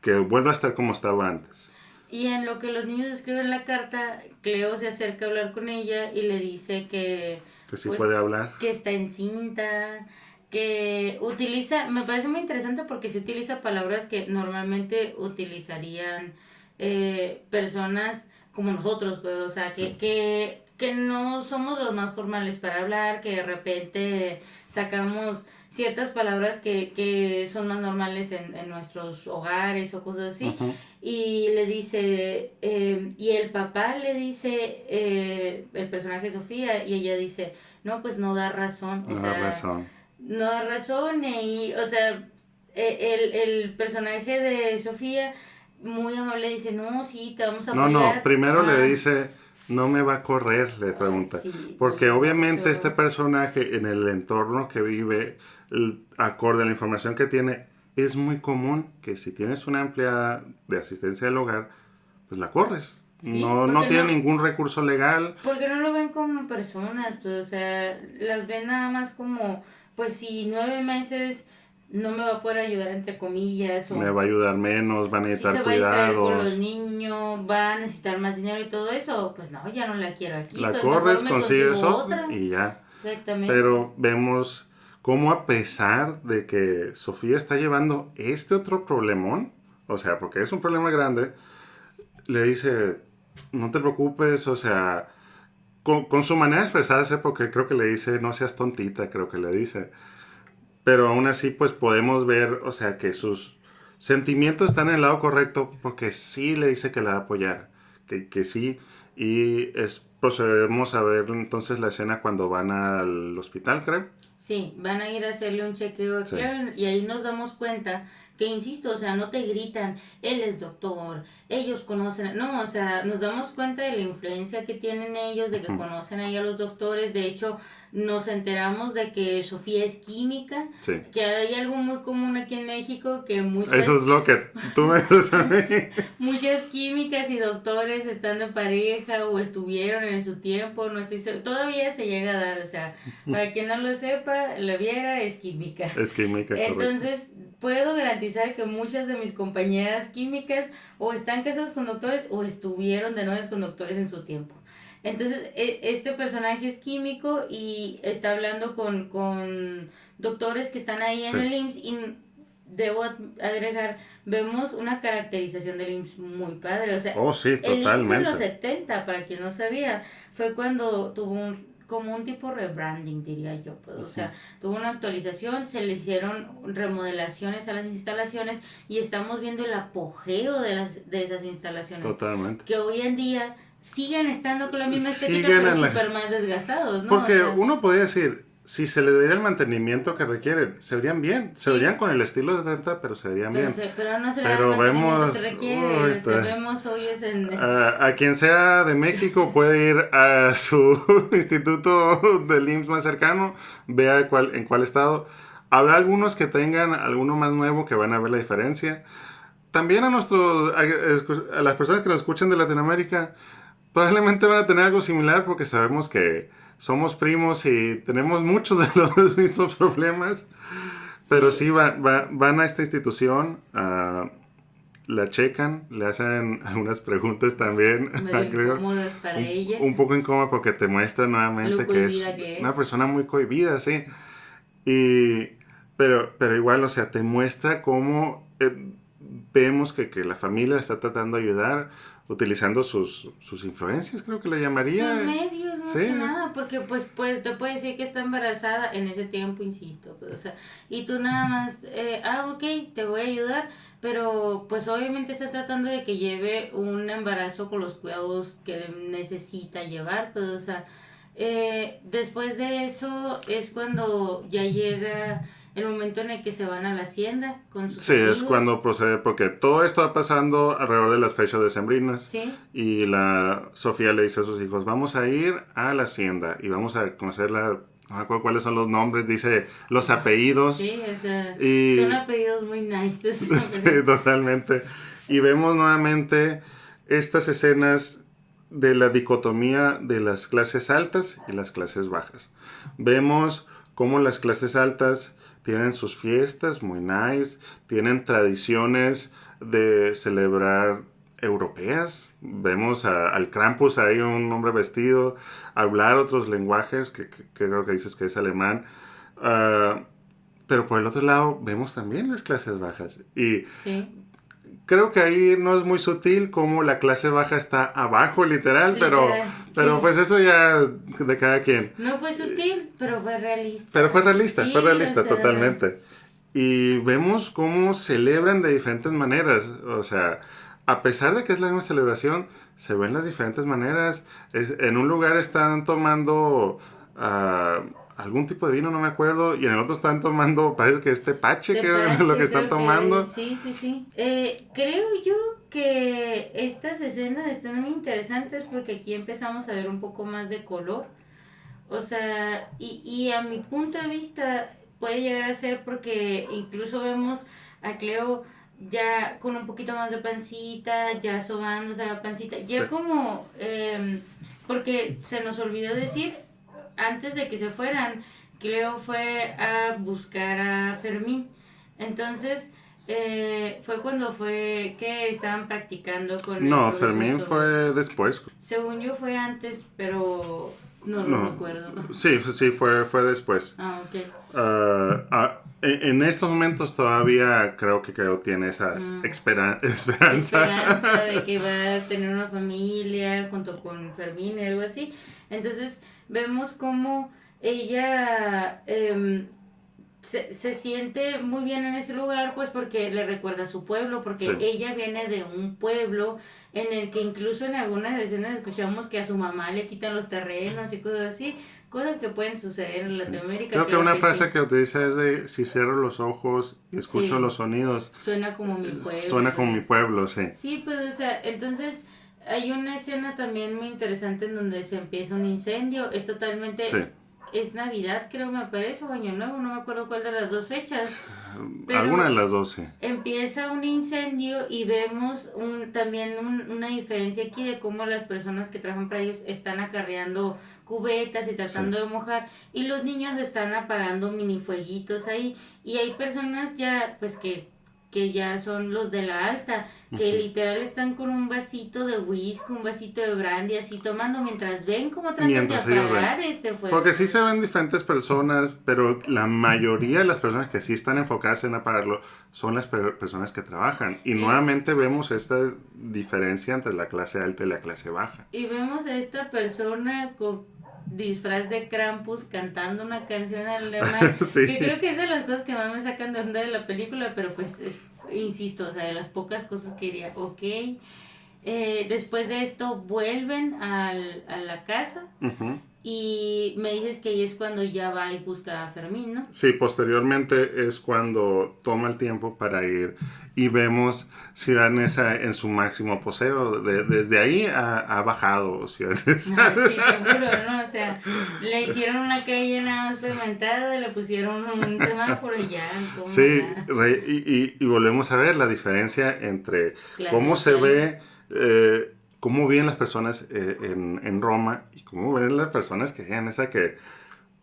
que vuelva a estar como estaba antes. y en lo que los niños escriben la carta, Cleo se acerca a hablar con ella y le dice que Que sí pues puede hablar. que está encinta, que utiliza, me parece muy interesante porque se utiliza palabras que normalmente utilizarían personas como nosotros, pues, o sea, que no somos los más formales para hablar, que de repente sacamos ciertas palabras que son más normales en nuestros hogares o cosas así. Ujú. Y le dice, y el papá le dice, el personaje de Sofía, y ella dice, no, pues no da razón. O No sea, da razón. no da razón. Y, o sea, el personaje de Sofía, muy amable, dice, no, sí, te vamos a No, apoyar. no, primero le Ajá. dice, no me va a correr, le pregunta. sí, Porque muy obviamente gacho. este personaje en el entorno que vive, acorde a la información que tiene, es muy común que si tienes una empleada de asistencia del hogar, pues la corres. Sí, No porque tiene no- ningún recurso legal. Porque no lo ven como personas, pues, o sea, las ven nada más como, pues si 9 meses no me va a poder ayudar entre comillas, o me va a ayudar menos, van a si necesitar se va a distraer con los cuidados. niños, va a necesitar más dinero y todo eso, pues no, ya no la quiero aquí, La pues corres, mejor me consigo consigues otra otra. y ya. Exactamente. Pero vemos cómo a pesar de que Sofía está llevando este otro problemón, o sea, porque es un problema grande, le dice, no te preocupes, o sea, con su manera de expresarse, porque creo que le dice, no seas tontita, creo que le dice. Pero aún así, pues podemos ver, o sea, que sus sentimientos están en el lado correcto, porque sí le dice que la va a apoyar, que sí. Y procedemos a ver entonces la escena cuando van al hospital, creo. Sí, van a ir a hacerle un chequeo a Sí. Claire y ahí nos damos cuenta que, insisto, o sea, no te gritan, él es doctor, ellos conocen, no, o sea, nos damos cuenta de la influencia que tienen ellos, de que conocen ahí a los doctores, de hecho, nos enteramos de que Sofía es química, Sí. que hay algo muy común aquí en México, que Eso es lo que tú me dices a mí. muchas químicas y doctores están en pareja o estuvieron en su tiempo, no estoy todavía se llega a dar, o sea, para quien no lo sepa, lo viera, es química. Es química, correcto. Entonces, puedo garantizar que muchas de mis compañeras químicas o están casadas con doctores o estuvieron de novias con doctores en su tiempo. Entonces, este personaje es químico y está hablando con doctores que están ahí en Sí. el IMSS y debo agregar, vemos una caracterización del IMSS muy padre. O sea, Oh, sí, el IMSS en totalmente. los 70, para quien no sabía, fue cuando tuvo como un tipo rebranding, diría yo. Pues, o sea, tuvo una actualización, se le hicieron remodelaciones a las instalaciones y estamos viendo el apogeo de esas instalaciones. Totalmente. Que hoy en día siguen estando con la misma estética, Siguen pero en la- súper más desgastados, ¿no? Porque O sea, uno podría decir, si se le diera el mantenimiento que requieren, se verían bien. Se Sí. verían con el estilo de 70, pero se verían bien. pero no se le Pero da el mantenimiento vemos, que requiere. uy, O sea, vemos hoyos en... a quien sea de México puede ir a su instituto del IMSS más cercano, vea en cuál estado. Habrá algunos que tengan alguno más nuevo que van a ver la diferencia. También a las personas que nos escuchan de Latinoamérica, probablemente van a tener algo similar porque sabemos que somos primos y tenemos muchos de los mismos problemas. Pero sí, van a esta institución, la checan, le hacen algunas preguntas también. medio creo, incómodas para ella. un poco incómoda porque te muestra nuevamente Lo que es cohibida que es. una persona muy cohibida, sí. Pero igual, o sea, te muestra cómo vemos que la familia está tratando de ayudar utilizando sus influencias, creo que le llamaría. Sus medios, más Sí. que nada, porque pues te puede decir que está embarazada en ese tiempo, insisto, pues, o sea, y tú nada más, ok, te voy a ayudar, pero pues obviamente está tratando de que lleve un embarazo con los cuidados que necesita llevar, pues, o sea, después de eso es cuando ya llega el momento en el que se van a la hacienda con sus Sí, amigos. es cuando procede, porque todo esto va pasando alrededor de las fechas decembrinas. Sí. Y la Sofía le dice a sus hijos, vamos a ir a la hacienda y vamos a conocer no me acuerdo cuáles son los nombres, dice los apellidos. Sí, o sea, Y- son apellidos muy nice. Sí, totalmente. Y vemos nuevamente estas escenas de la dicotomía de las clases altas y las clases bajas. Vemos cómo las clases altas tienen sus fiestas muy nice, tienen tradiciones de celebrar europeas. Vemos al Krampus ahí, un hombre vestido, hablar otros lenguajes, que creo que dices que es alemán. Pero por el otro lado vemos también las clases bajas. Y Sí. creo que ahí no es muy sutil como la clase baja está abajo, literal, pero sí. pues eso ya de cada quien. No fue sutil, pero fue realista. Pero fue realista, Sí, fue realista o sea, totalmente. Y vemos cómo celebran de diferentes maneras. O sea, a pesar de que es la misma celebración, se ven las diferentes maneras. En un lugar están tomando algún tipo de vino, no me acuerdo, y en el otro están tomando, parece que es tepache, que es lo que están tomando. Sí. Creo yo que estas escenas están muy interesantes porque aquí empezamos a ver un poco más de color. O sea, y a mi punto de vista puede llegar a ser porque incluso vemos a Cleo ya con un poquito más de pancita, ya sobándose la pancita, ya Sí. como, porque se nos olvidó decir, antes de que se fueran, Cleo fue a buscar a Fermín. Entonces, fue cuando fue que estaban practicando con el No, profesor. Fermín fue después. Según yo fue antes, pero no lo No. recuerdo. Sí, fue después. Ah, ok. En estos momentos todavía creo que tiene esa esperanza. Esperanza de que va a tener una familia junto con Fermín y algo así. Entonces vemos cómo ella se siente muy bien en ese lugar, pues porque le recuerda a su pueblo, porque Sí. ella viene de un pueblo en el que incluso en algunas escenas escuchamos que a su mamá le quitan los terrenos y cosas así, cosas que pueden suceder en Latinoamérica. Creo que una frase sí, que utiliza es de si cierro los ojos y escucho Sí. los sonidos, suena como mi pueblo. suena como mi pueblo, sí. Sí, pues, o sea, entonces hay una escena también muy interesante en donde se empieza un incendio. Es totalmente. Sí. Es Navidad, creo, me parece, o Año Nuevo, no me acuerdo cuál de las dos fechas. Pero Alguna de las dos, sí. empieza un incendio y vemos también una diferencia aquí de cómo las personas que trabajan para ellos están acarreando cubetas y tratando de mojar, y los niños están apagando mini fueguitos ahí, y hay personas ya pues que ya son los de la alta, que literal están con un vasito de whisky, un vasito de brandy, así tomando mientras ven cómo tratan Mientras de ellos apagar ven. este fuego. Porque sí se ven diferentes personas, pero la mayoría de las personas que sí están enfocadas en apagarlo son las personas que trabajan. Y nuevamente vemos esta diferencia entre la clase alta y la clase baja. Y vemos a esta persona con disfraz de Krampus cantando una canción alemana, Sí. que creo que es de las cosas que más me sacan de onda de la película, pero pues insisto, o sea, de las pocas cosas que diría, ok. Después de esto vuelven a la casa. Ujú. Y me dices que ahí es cuando ya va y busca a Fermín, ¿no? Sí, posteriormente es cuando toma el tiempo para ir y vemos Ciudad Neza en su máximo poseo. Desde ahí ha bajado Ciudad Neza. Sí, seguro, ¿no? O sea, le hicieron una calle nada más pavimentada, le pusieron un semáforo y ya. Sí, y volvemos a ver la diferencia entre Clases cómo se sociales. ve, cómo viven las personas en Roma y cómo ven las personas que sean esa que,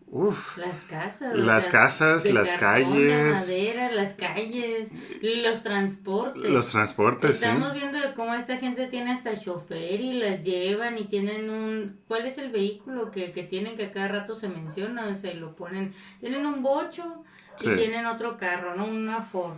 uff, Las casas. las o sea, casas, de las cartón, de calles, madera, las calles, los transportes. los transportes, Estamos sí. viendo de cómo esta gente tiene hasta chofer y las llevan y tienen un... ¿Cuál es el vehículo que tienen que a cada rato se menciona? Se lo ponen... Tienen un bocho Sí. y tienen otro carro, ¿no? Una Ford.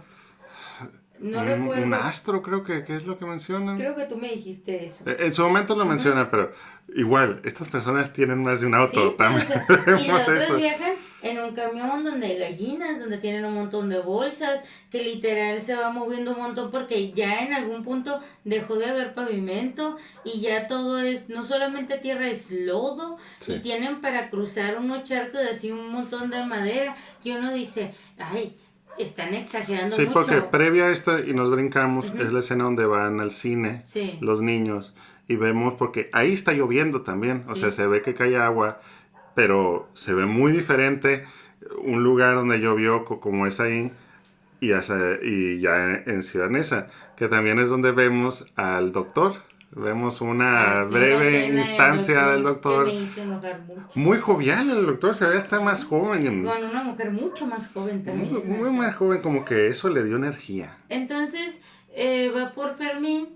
No recuerdo. Un astro creo que es lo que mencionan. Creo que tú me dijiste eso. En su momento lo menciona, pero igual, estas personas tienen más de un auto. Sí, también o sea, y vemos las otras eso. viajan en un camión donde hay gallinas, donde tienen un montón de bolsas, que literal se va moviendo un montón porque ya en algún punto dejó de haber pavimento y ya todo es, no solamente tierra, es lodo. Sí. Y tienen para cruzar unos charcos de así un montón de madera que uno dice, ay, están exagerando Sí, mucho. porque previa a esta, y nos brincamos, es la escena donde van al cine Sí. los niños y vemos, porque ahí está lloviendo también, o Sí. sea, se ve que cae agua, pero se ve muy diferente un lugar donde llovió como es ahí y ya en Ciudad Neza, que también es donde vemos al doctor. Vemos una Así, breve una escena instancia del doctor. que me hizo enojar mucho. Muy jovial el doctor, se ve hasta más joven. Con una mujer mucho más joven también. Muy más joven, como que eso le dio energía. Entonces va por Fermín,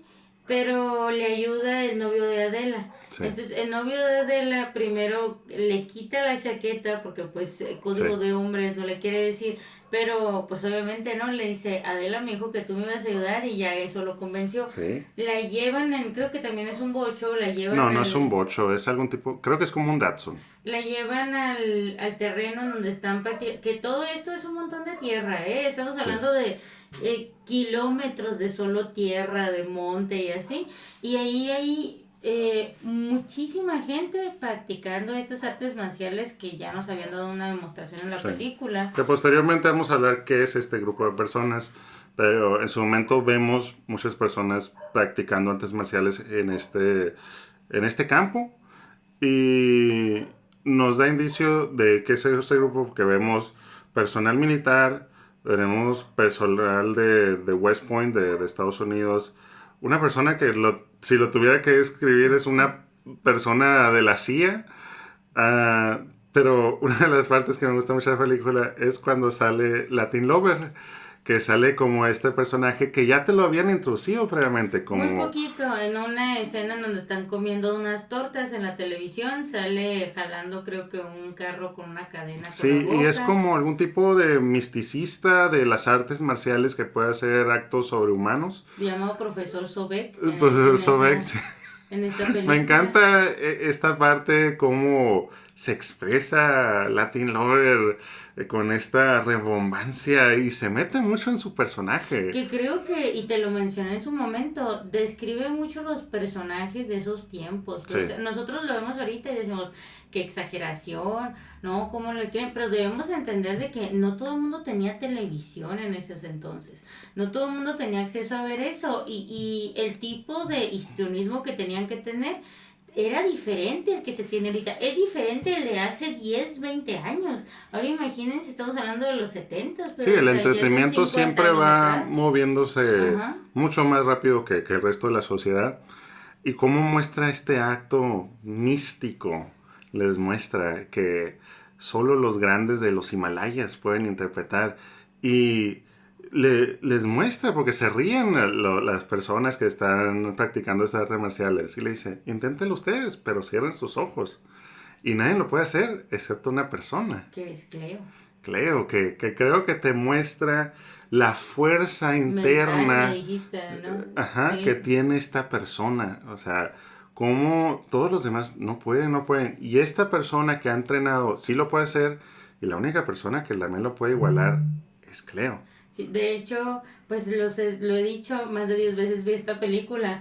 pero le ayuda el novio de Adela. Sí. Entonces el novio de Adela primero le quita la chaqueta porque pues código Sí. de hombres no le quiere decir, pero pues obviamente no, le dice, Adela me dijo que tú me ibas a ayudar y ya eso lo convenció. Sí. La llevan creo que también es un bocho, la llevan No es un bocho, es algún tipo, creo que es como un Datsun. La llevan al terreno donde están practicando, que todo esto es un montón de tierra, estamos hablando de kilómetros de solo tierra, de monte y así, y ahí hay muchísima gente practicando estas artes marciales que ya nos habían dado una demostración en la película. Que posteriormente vamos a hablar qué es este grupo de personas, pero en su momento vemos muchas personas practicando artes marciales en este campo y nos da indicio de que es este grupo porque vemos personal militar, tenemos personal de West Point, de Estados Unidos, una persona que si lo tuviera que describir es una persona de la CIA, pero una de las partes que me gusta mucho de la película es cuando sale Latin Lover, que sale como este personaje que ya te lo habían introducido previamente, como... Muy poquito, en una escena en donde están comiendo unas tortas en la televisión, sale jalando creo que un carro con una cadena por la Sí, y es boca. como algún tipo de misticista de las artes marciales que puede hacer actos sobrehumanos. Llamado Profesor Sobek El profesor Sobek, sí. en esta película. Me encanta esta parte, cómo se expresa Latin Lover con esta rebombancia y se mete mucho en su personaje. Que creo que, y te lo mencioné en su momento, describe mucho los personajes de esos tiempos. Sí. O sea, nosotros lo vemos ahorita y decimos, qué exageración, ¿no? ¿Cómo lo quieren? Pero debemos entender de que no todo el mundo tenía televisión en esos entonces. No todo el mundo tenía acceso a ver eso. Y el tipo de histrionismo que tenían que tener era diferente al que se tiene ahorita. Es diferente el de hace 10, 20 años. Ahora imagínense, estamos hablando de los 70. Sí, el entretenimiento siempre va moviéndose Ajá. mucho más rápido que el resto de la sociedad. Y cómo muestra este acto místico, les muestra que solo los grandes de los Himalayas pueden interpretar. Y les muestra, porque se ríen las personas que están practicando estas artes marciales. Y le dice, inténtenlo ustedes, pero cierren sus ojos. Y nadie lo puede hacer, excepto una persona. Que es Cleo. Cleo, que creo que te muestra la fuerza interna Me dijiste, ¿no? ajá, Sí. que tiene esta persona. O sea, cómo todos los demás no pueden. Y esta persona que ha entrenado sí lo puede hacer. Y la única persona que también lo puede igualar es Cleo. Sí, de hecho, pues lo he dicho más de 10 veces, vi esta película.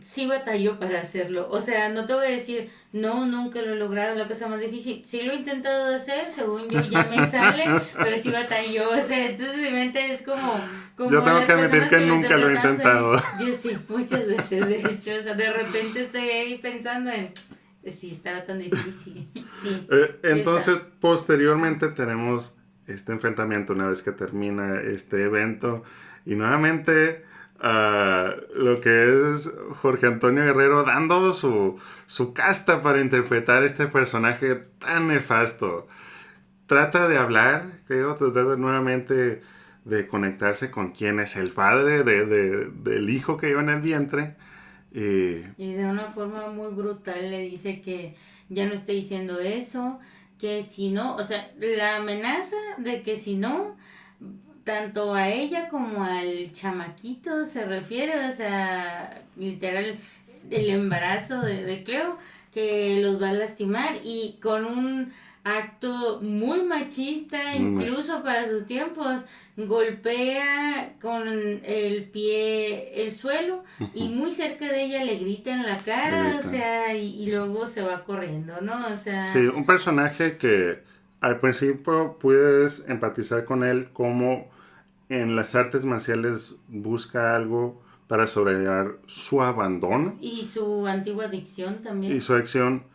Sí batalló para hacerlo. O sea, no te voy a decir, no, nunca lo he logrado, la cosa más difícil. Sí lo he intentado hacer, según yo ya me sale, pero sí batalló. O sea, entonces mi mente es como Yo tengo las que admitir personas que lo nunca están lo he tratando. intentado. Yo sí, muchas veces, de hecho. O sea, de repente estoy ahí pensando en, sí, estará tan difícil. Sí. Entonces, posteriormente tenemos este enfrentamiento una vez que termina este evento. Y nuevamente, lo que es Jorge Antonio Guerrero dando su casta para interpretar este personaje tan nefasto. Trata de hablar, creo, trata nuevamente de conectarse con quién es el padre del hijo que lleva en el vientre. Y de una forma muy brutal le dice que ya no esté diciendo eso, que si no, o sea, la amenaza de que si no, tanto a ella como al chamaquito se refiere, o sea, literal, el embarazo de Cleo, que los va a lastimar y con un acto muy machista, incluso para sus tiempos, golpea con el pie el suelo y muy cerca de ella le grita en la cara, o sea, y luego se va corriendo, ¿no? O sea... Sí, un personaje que al principio puedes empatizar con él como en las artes marciales busca algo para sobrellevar su abandono. Y su antigua adicción también. Y su acción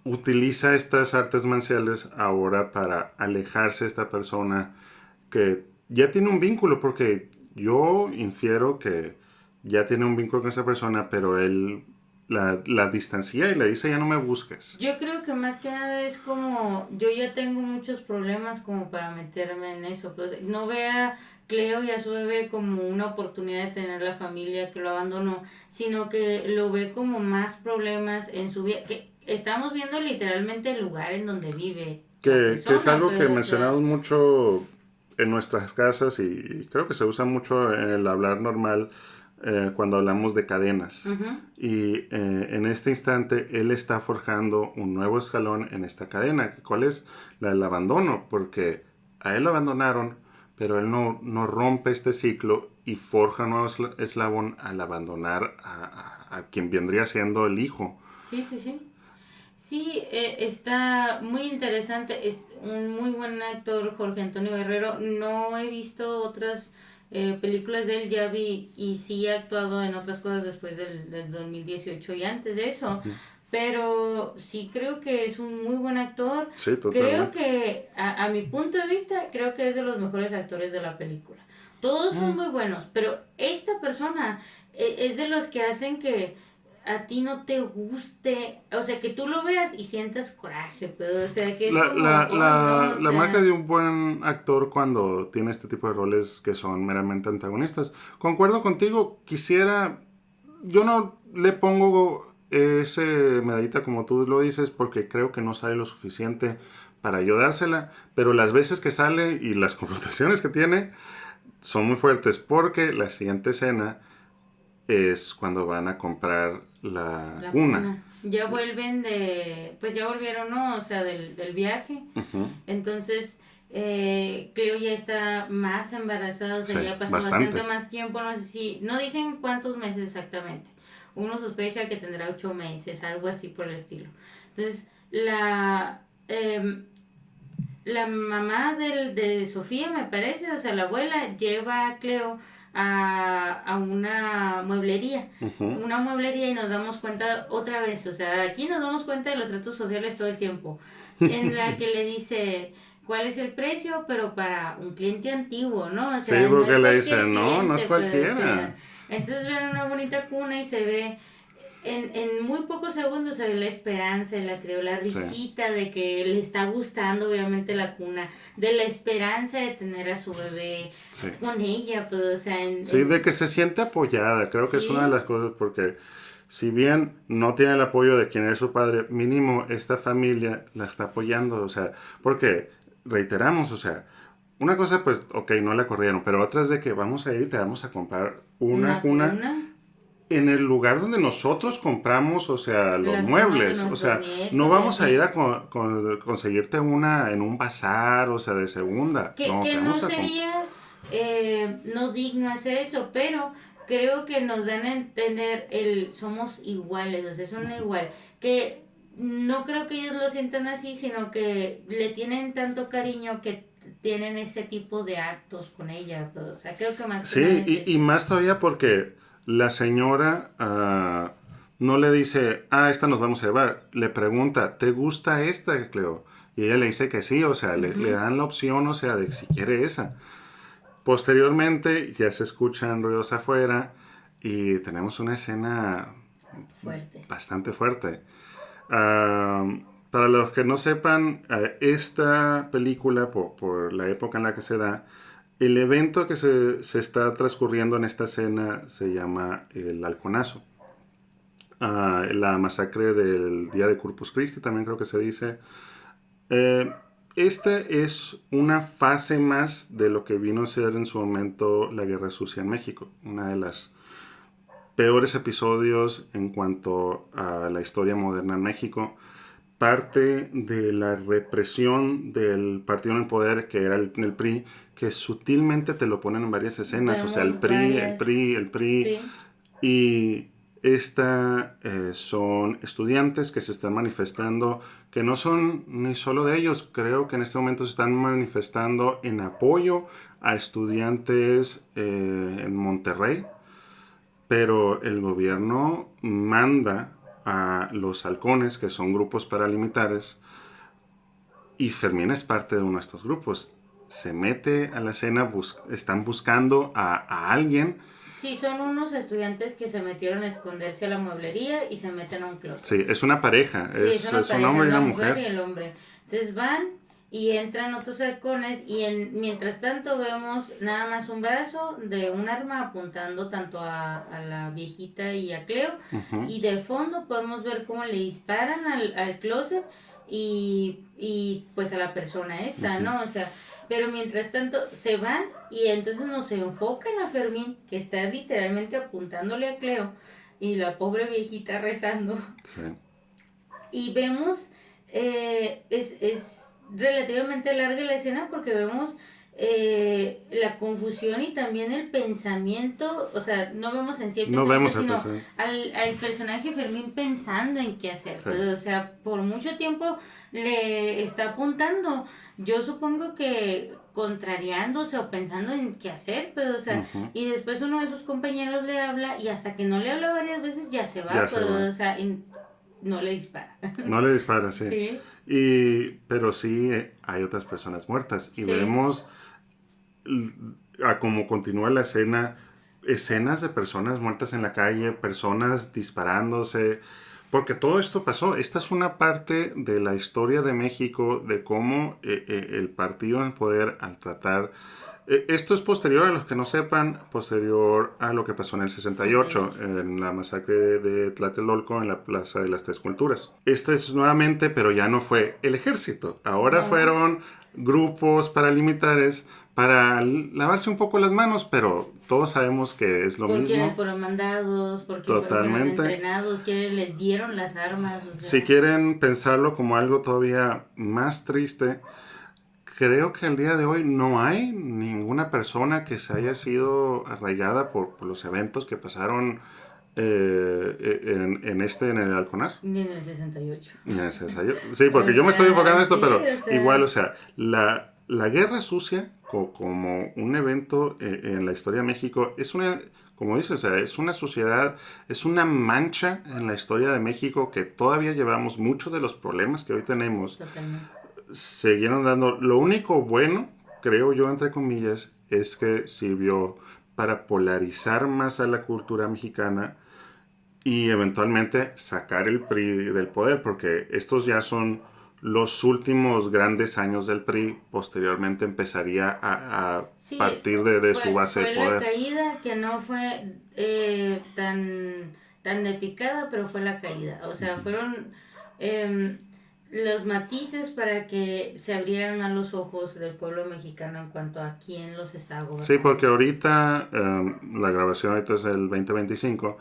utiliza estas artes marciales ahora para alejarse de esta persona que ya tiene un vínculo, porque yo infiero que ya tiene un vínculo con esa persona, pero él la distancia y le dice ya no me busques. Yo creo que más que nada es como, yo ya tengo muchos problemas como para meterme en eso, pues no vea Cleo y a su bebé como una oportunidad de tener la familia que lo abandonó, sino que lo ve como más problemas en su vida, que estamos viendo literalmente el lugar en donde vive. Que es algo que mencionamos mencionamos mucho en nuestras casas y creo que se usa mucho en el hablar normal cuando hablamos de cadenas. Y en este instante él está forjando un nuevo escalón en esta cadena. ¿Cuál es? La del abandono, porque a él lo abandonaron, pero él no rompe este ciclo y forja un nuevo eslabón al abandonar a quien vendría siendo el hijo. Sí, sí, sí. Sí, está muy interesante, es un muy buen actor Jorge Antonio Guerrero, no he visto otras películas de él, ya vi y sí ha actuado en otras cosas después del 2018 y antes de eso, pero sí creo que es un muy buen actor, Sí, creo que a mi punto de vista creo que es de los mejores actores de la película, todos son muy buenos, pero esta persona es de los que hacen que a ti no te guste, o sea, que tú lo veas y sientas coraje, pero, o sea, que es La, como, la, oh, la, no, o la sea, marca de un buen actor cuando tiene este tipo de roles que son meramente antagonistas. Concuerdo contigo, yo no le pongo ese medallita como tú lo dices porque creo que no sale lo suficiente para yo dársela, pero las veces que sale y las confrontaciones que tiene son muy fuertes porque la siguiente escena es cuando van a comprar la la cuna. cuna. Ya vuelven pues ya volvieron, ¿no? O sea, del viaje. Ujú. Entonces, Cleo ya está más embarazada, o sea, Sí, ya pasó bastante bastante. más tiempo, no sé si, no dicen cuántos meses exactamente. Uno sospecha que tendrá 8 meses, algo así por el estilo. Entonces, la mamá de Sofía, me parece, o sea, la abuela, lleva a Cleo a Ujú. una mueblería y nos damos cuenta otra vez, o sea, aquí nos damos cuenta de los tratos sociales todo el tiempo, en la que le dice cuál es el precio, pero para un cliente antiguo, ¿no? O Sí, sea, no porque es le cualquier dicen, no, no es cliente, pues, o cualquiera. sea, entonces ven una bonita cuna y se ve en muy pocos segundos se ve la esperanza de la Creo, la Sí, risita de que le está gustando obviamente la cuna, de la esperanza de tener a su bebé sí. con ella, pues, o sea, Sí, de que se siente apoyada, creo que es una de sí, las cosas, porque si bien no tiene el apoyo de quien es su padre, mínimo esta familia la está apoyando, o sea, porque reiteramos, o sea, una cosa pues, ok, no la corrieron, pero otra es de que vamos a ir y te vamos a comprar una una cuna cuna, en el lugar donde nosotros compramos, o sea, los las cunas de muebles, o nuestros sea, no nietos y vamos a ir así. a conseguirte una en un bazar, o sea, de segunda, no, te Que no vamos a comprar. sería no digno hacer eso, pero creo que nos dan a entender somos iguales, o sea, son igual, que no creo que ellos lo sientan así, sino que le tienen tanto cariño que tienen ese tipo de actos con ella, pues, o sea, creo que más que nada Sí, es y eso. más todavía porque la señora no le dice, esta nos vamos a llevar. Le pregunta, ¿te gusta esta, Cleo? Y ella le dice que sí, o sea, le Ujú, dan la opción, o sea, de si quiere esa. Posteriormente ya se escuchan ruidos afuera y tenemos una escena fuerte. bastante fuerte. Ah, para los que no sepan, esta película, por la época en la que se da, el evento que se está transcurriendo en esta escena se llama el Halconazo. La masacre del Día de Corpus Christi, también creo que se dice. Eh, esta es una fase más de lo que vino a ser en su momento la Guerra Sucia en México. Una de las peores episodios en cuanto a la historia moderna en México. Parte de la represión del partido en el poder, que era el PRI, que sutilmente te lo ponen en varias escenas, o sea, el Vemos PRI, el varias, PRI, el PRI, sí, y son estudiantes que se están manifestando, que no son ni solo de ellos, creo que en este momento se están manifestando en apoyo a estudiantes en Monterrey, pero el gobierno manda a los halcones, que son grupos paramilitares, y Fermín es parte de uno de estos grupos. Se mete a la escena, están buscando a alguien. sí, son unos estudiantes que se metieron a esconderse a la mueblería y se meten a un closet. Sí, es una pareja, Sí, es una es un pareja, hombre es y la una mujer y mujer. el hombre. Entonces van y entran otros halcones y mientras tanto vemos nada más un brazo de un arma apuntando tanto a la viejita y a Cleo Ujú. y de fondo podemos ver cómo le disparan al closet y pues a la persona esta, ¿no? O sea, pero mientras tanto se van y entonces nos enfocan a Fermín que está literalmente apuntándole a Cleo y la pobre viejita rezando. Sí. Y vemos, es relativamente larga la escena porque vemos la confusión y también el pensamiento, o sea, no vemos en sí el No pensamiento, vemos el sino presente. al personaje Fermín pensando en qué hacer. Sí. Pues, o sea, por mucho tiempo le está apuntando. Yo supongo que contrariándose o pensando en qué hacer, pues, o sea, Ujú. y después uno de sus compañeros le habla y hasta que no le habla varias veces ya se va, Ya pues, se va. o sea, no le dispara. No le dispara, sí. Sí, Pero sí hay otras personas muertas. Y sí, vemos a cómo continúa la escena. escenas de personas muertas en la calle, personas disparándose, porque todo esto pasó. Esta es una parte de la historia de México, de cómo el partido en el poder al tratar... esto es posterior, a los que no sepan, posterior a lo que pasó en el 68, en la masacre de Tlatelolco en la Plaza de las Tres Culturas. Esta es nuevamente, pero ya no fue el ejército. Ahora fueron grupos paramilitares para lavarse un poco las manos, pero todos sabemos que es lo mismo. Por quienes fueron mandados, por quienes fueron entrenados, quienes les dieron las armas. O sea. Si quieren pensarlo como algo todavía más triste, creo que al día de hoy no hay ninguna persona que se haya sido arraigada por los eventos que pasaron en el Halconazo. Ni en el 68. Ni en el 68. Sí, porque yo me estoy enfocando en esto, sí, pero igual, o sea, la guerra sucia como un evento en la historia de México es una, como dices, o sea, es una sociedad, es una mancha en la historia de México que todavía llevamos muchos de los problemas que hoy tenemos. Totalmente. Siguieron dando. Lo único bueno, creo yo, entre comillas, es que sirvió para polarizar más a la cultura mexicana y eventualmente sacar el PRI del poder, porque estos ya son los últimos grandes años del PRI. Posteriormente empezaría a sí, partir de su base de poder. Fue la caída que no fue tan de picada, pero fue la caída. O sea, fueron los matices para que se abrieran más los ojos del pueblo mexicano en cuanto a quién los está gobernando. Sí, porque ahorita, la grabación ahorita es el 2025,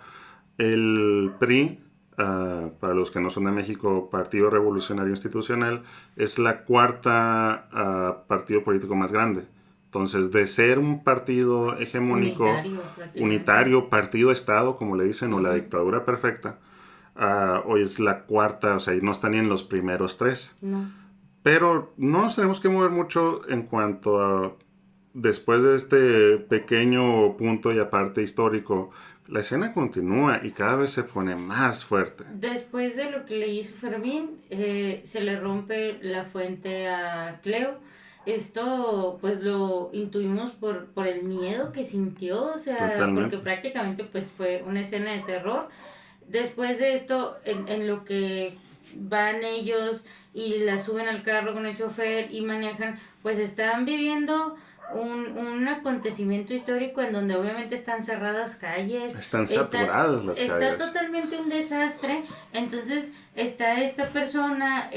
el PRI, para los que no son de México, Partido Revolucionario Institucional, es la cuarta partido político más grande. Entonces, de ser un partido hegemónico, unitario, partido-estado, como le dicen, o la dictadura perfecta, hoy es la cuarta, o sea, y no están ni en los primeros tres. No. Pero no nos tenemos que mover mucho en cuanto a, después de este pequeño punto y aparte histórico, la escena continúa y cada vez se pone más fuerte. Después de lo que le hizo Fermín, se le rompe la fuente a Cleo. Esto pues lo intuimos por el miedo que sintió, o sea, porque prácticamente pues fue una escena de terror. Después de esto, en lo que van ellos y la suben al carro con el chofer y manejan, pues están viviendo un acontecimiento histórico en donde obviamente están cerradas calles. Están saturadas las calles. Está totalmente un desastre. Entonces está esta persona,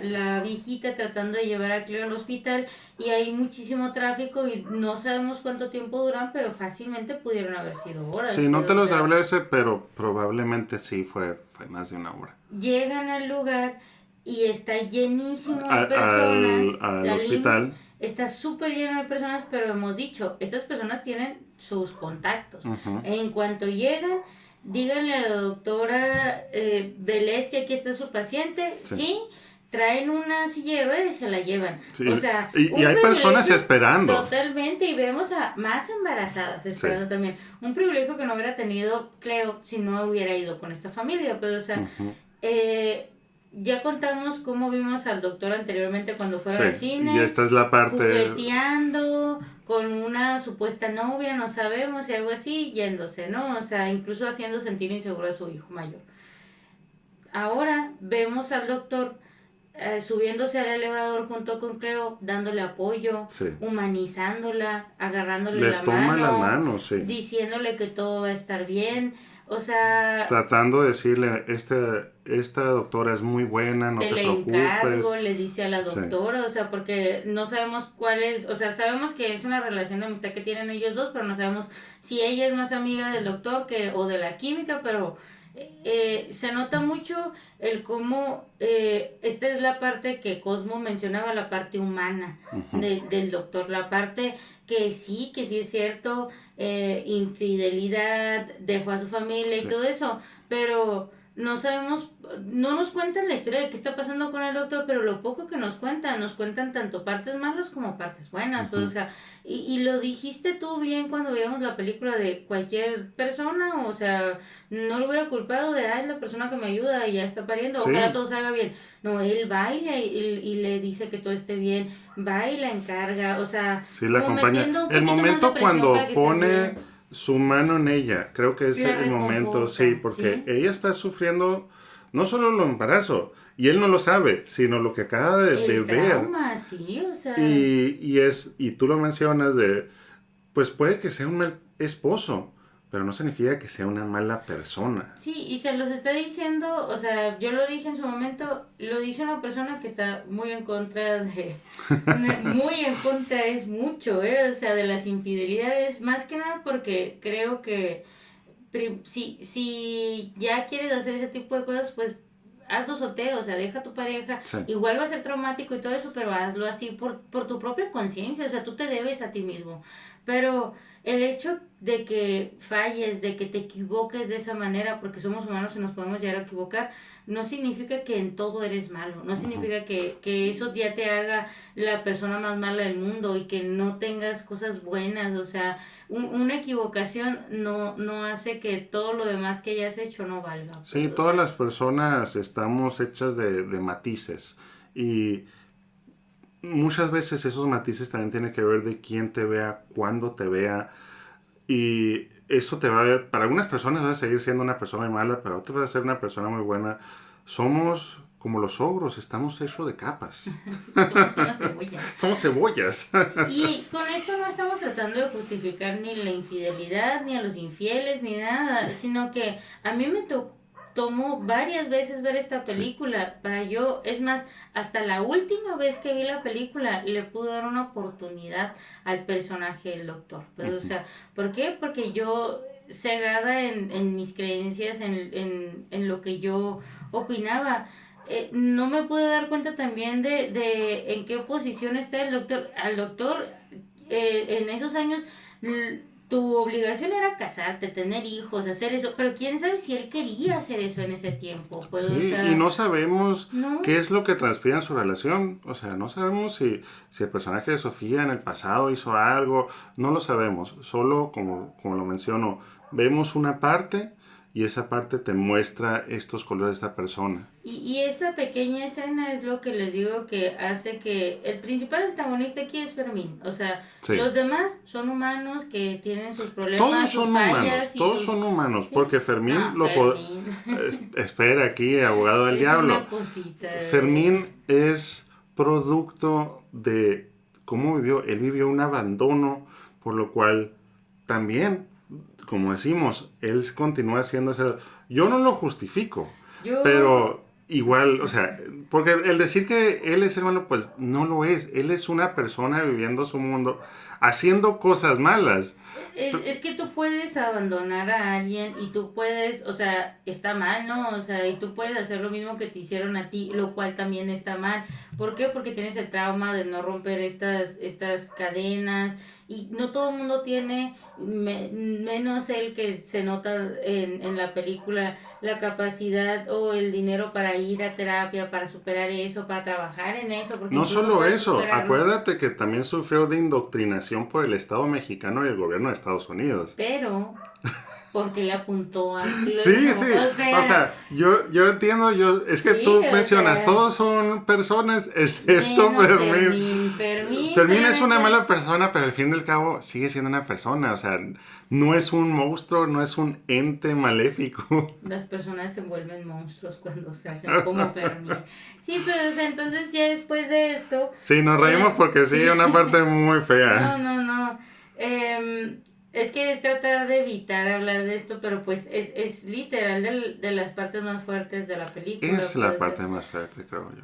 la viejita, tratando de llevar a Cleo al hospital y hay muchísimo tráfico y no sabemos cuánto tiempo duran, pero fácilmente pudieron haber sido horas. Sí, no te lo establece, pero probablemente sí fue más de una hora. Llegan al lugar y está llenísimo de personas. Al hospital. Está súper lleno de personas, pero hemos dicho, estas personas tienen sus contactos. Uh-huh. En cuanto llegan, díganle a la doctora Vélez que aquí está su paciente, ¿sí? Traen una silla de ruedas y se la llevan. Sí. O sea, y hay personas esperando. Totalmente, y vemos a más embarazadas esperando también. Un privilegio que no hubiera tenido Cleo si no hubiera ido con esta familia, pero o sea, uh-huh. Ya contamos cómo vimos al doctor anteriormente cuando fueron al cine. Y esta es la parte... Jugueteando con una supuesta novia, no sabemos, y algo así, yéndose, ¿no? O sea, incluso haciendo sentir inseguro a su hijo mayor. Ahora vemos al doctor subiéndose al elevador junto con Cleo, dándole apoyo, humanizándola, agarrándole la mano. Le toma la mano, diciéndole que todo va a estar bien. O sea... Tratando de decirle, esta doctora es muy buena, no te preocupes. Te le encargo, le dice a la doctora, o sea, porque no sabemos cuál es, o sea, sabemos que es una relación de amistad que tienen ellos dos, pero no sabemos si ella es más amiga del doctor o de la química, pero se nota mucho el cómo, esta es la parte que Cosmo mencionaba, la parte humana uh-huh. del doctor, la parte que sí es cierto, infidelidad, dejó a su familia y todo eso, pero no sabemos, no nos cuentan la historia de qué está pasando con el doctor, pero lo poco que nos cuentan tanto partes malas como partes buenas, uh-huh. Pues, o sea, y lo dijiste tú bien cuando veíamos la película de cualquier persona, o sea, no lo hubiera culpado de, la persona que me ayuda y ya está pariendo, ojalá todo salga bien. No, él baila y le dice que todo esté bien, va y la encarga, o sea, la acompaña. El momento cuando pone su mano en ella. Creo que es La el momento, reconforta, sí, porque ¿sí? ella está sufriendo no solo el embarazo, y él no lo sabe, sino lo que acaba de El ver. trauma, sí, o sea, Y tú lo mencionas pues puede que sea un mal esposo, pero no significa que sea una mala persona. sí, y se los está diciendo, o sea, yo lo dije en su momento, lo dice una persona que está muy en contra de, muy en contra es mucho, o sea, de las infidelidades, más que nada porque creo que si ya quieres hacer ese tipo de cosas, pues hazlo soltero, o sea, deja a tu pareja, Sí. igual va a ser traumático y todo eso, pero hazlo así por tu propia conciencia, o sea, tú te debes a ti mismo. Pero el hecho de que falles, de que te equivoques de esa manera, porque somos humanos y nos podemos llegar a equivocar, no significa que en todo eres malo, no significa que eso ya te haga la persona más mala del mundo y que no tengas cosas buenas, o sea, una equivocación no hace que todo lo demás que hayas hecho no valga. Sí, Pues, o todas sea, las personas estamos hechas de matices y muchas veces esos matices también tienen que ver de quién te vea, cuándo te vea y eso te va a ver, para algunas personas vas a seguir siendo una persona muy mala, para otras vas a ser una persona muy buena. Somos como los ogros, estamos hechos de capas. somos una cebolla. Somos cebollas. Y con esto no estamos tratando de justificar ni la infidelidad, ni a los infieles, ni nada, sino que a mí me tomó varias veces ver esta Sí. película para yo, es más, hasta la última vez que vi la película le pude dar una oportunidad al personaje del doctor. Pues, o sea, ¿por qué? Porque yo cegada en mis creencias, en lo que yo opinaba, no me pude dar cuenta también de en qué posición está el doctor. Al doctor, en esos años, tu obligación era casarte, tener hijos, hacer eso, pero quién sabe si él quería hacer eso en ese tiempo. Pues, o Sí, y sea, no sabemos no. qué es lo que transpira en su relación. O sea, no sabemos si el personaje de Sofía en el pasado hizo algo. No lo sabemos. Solo, como lo menciono, vemos una parte y esa parte te muestra estos colores de esta persona. Y esa pequeña escena es lo que les digo que hace que el principal antagonista aquí es Fermín. O sea, Sí. los demás son humanos que tienen sus Todos problemas, sus son humanos, fallas y todos sus... son humanos, ¿Sí? porque Fermín No, Fermín. espera aquí, abogado del Es una diablo. cosita. Fermín es producto de cómo vivió. Él vivió un abandono, por lo cual también, como decimos, él continúa haciendo eso. Yo no lo justifico, Yo... pero igual, o sea, porque el decir que él es hermano, pues no lo es. Él es una persona viviendo su mundo, haciendo cosas malas. Es que tú puedes abandonar a alguien y tú puedes, o sea, está mal, ¿no? O sea, y tú puedes hacer lo mismo que te hicieron a ti, lo cual también está mal. ¿Por qué? Porque tienes el trauma de no romper estas cadenas y no todo el mundo tiene, menos el que se nota en la película, la capacidad o el dinero para ir a terapia, para superar eso, para trabajar en eso, porque No incluso solo puedes eso, superarlo. acuérdate que también sufrió de indoctrinación por el Estado mexicano y el gobierno de Estados Unidos. Pero porque le apuntó a Sí, Cleo. sí, O o sea, sea, yo entiendo, es que sí, tú o mencionas, sea, todos son personas excepto menos Fermín. Fermín. Fermín Fermín es una solamente. mala persona, pero al fin y al cabo sigue siendo una persona, o sea, no es un monstruo, no es un ente maléfico. Las personas se vuelven monstruos cuando se hacen como Fermín. Sí, pero o sea, entonces ya después de esto. Sí, nos reímos porque sí, Sí. una parte muy No, fea. no, no. Es que es tratar de evitar hablar de esto, pero pues es literal de las partes más fuertes de la película. Es la Puede ser. parte más fuerte, creo yo.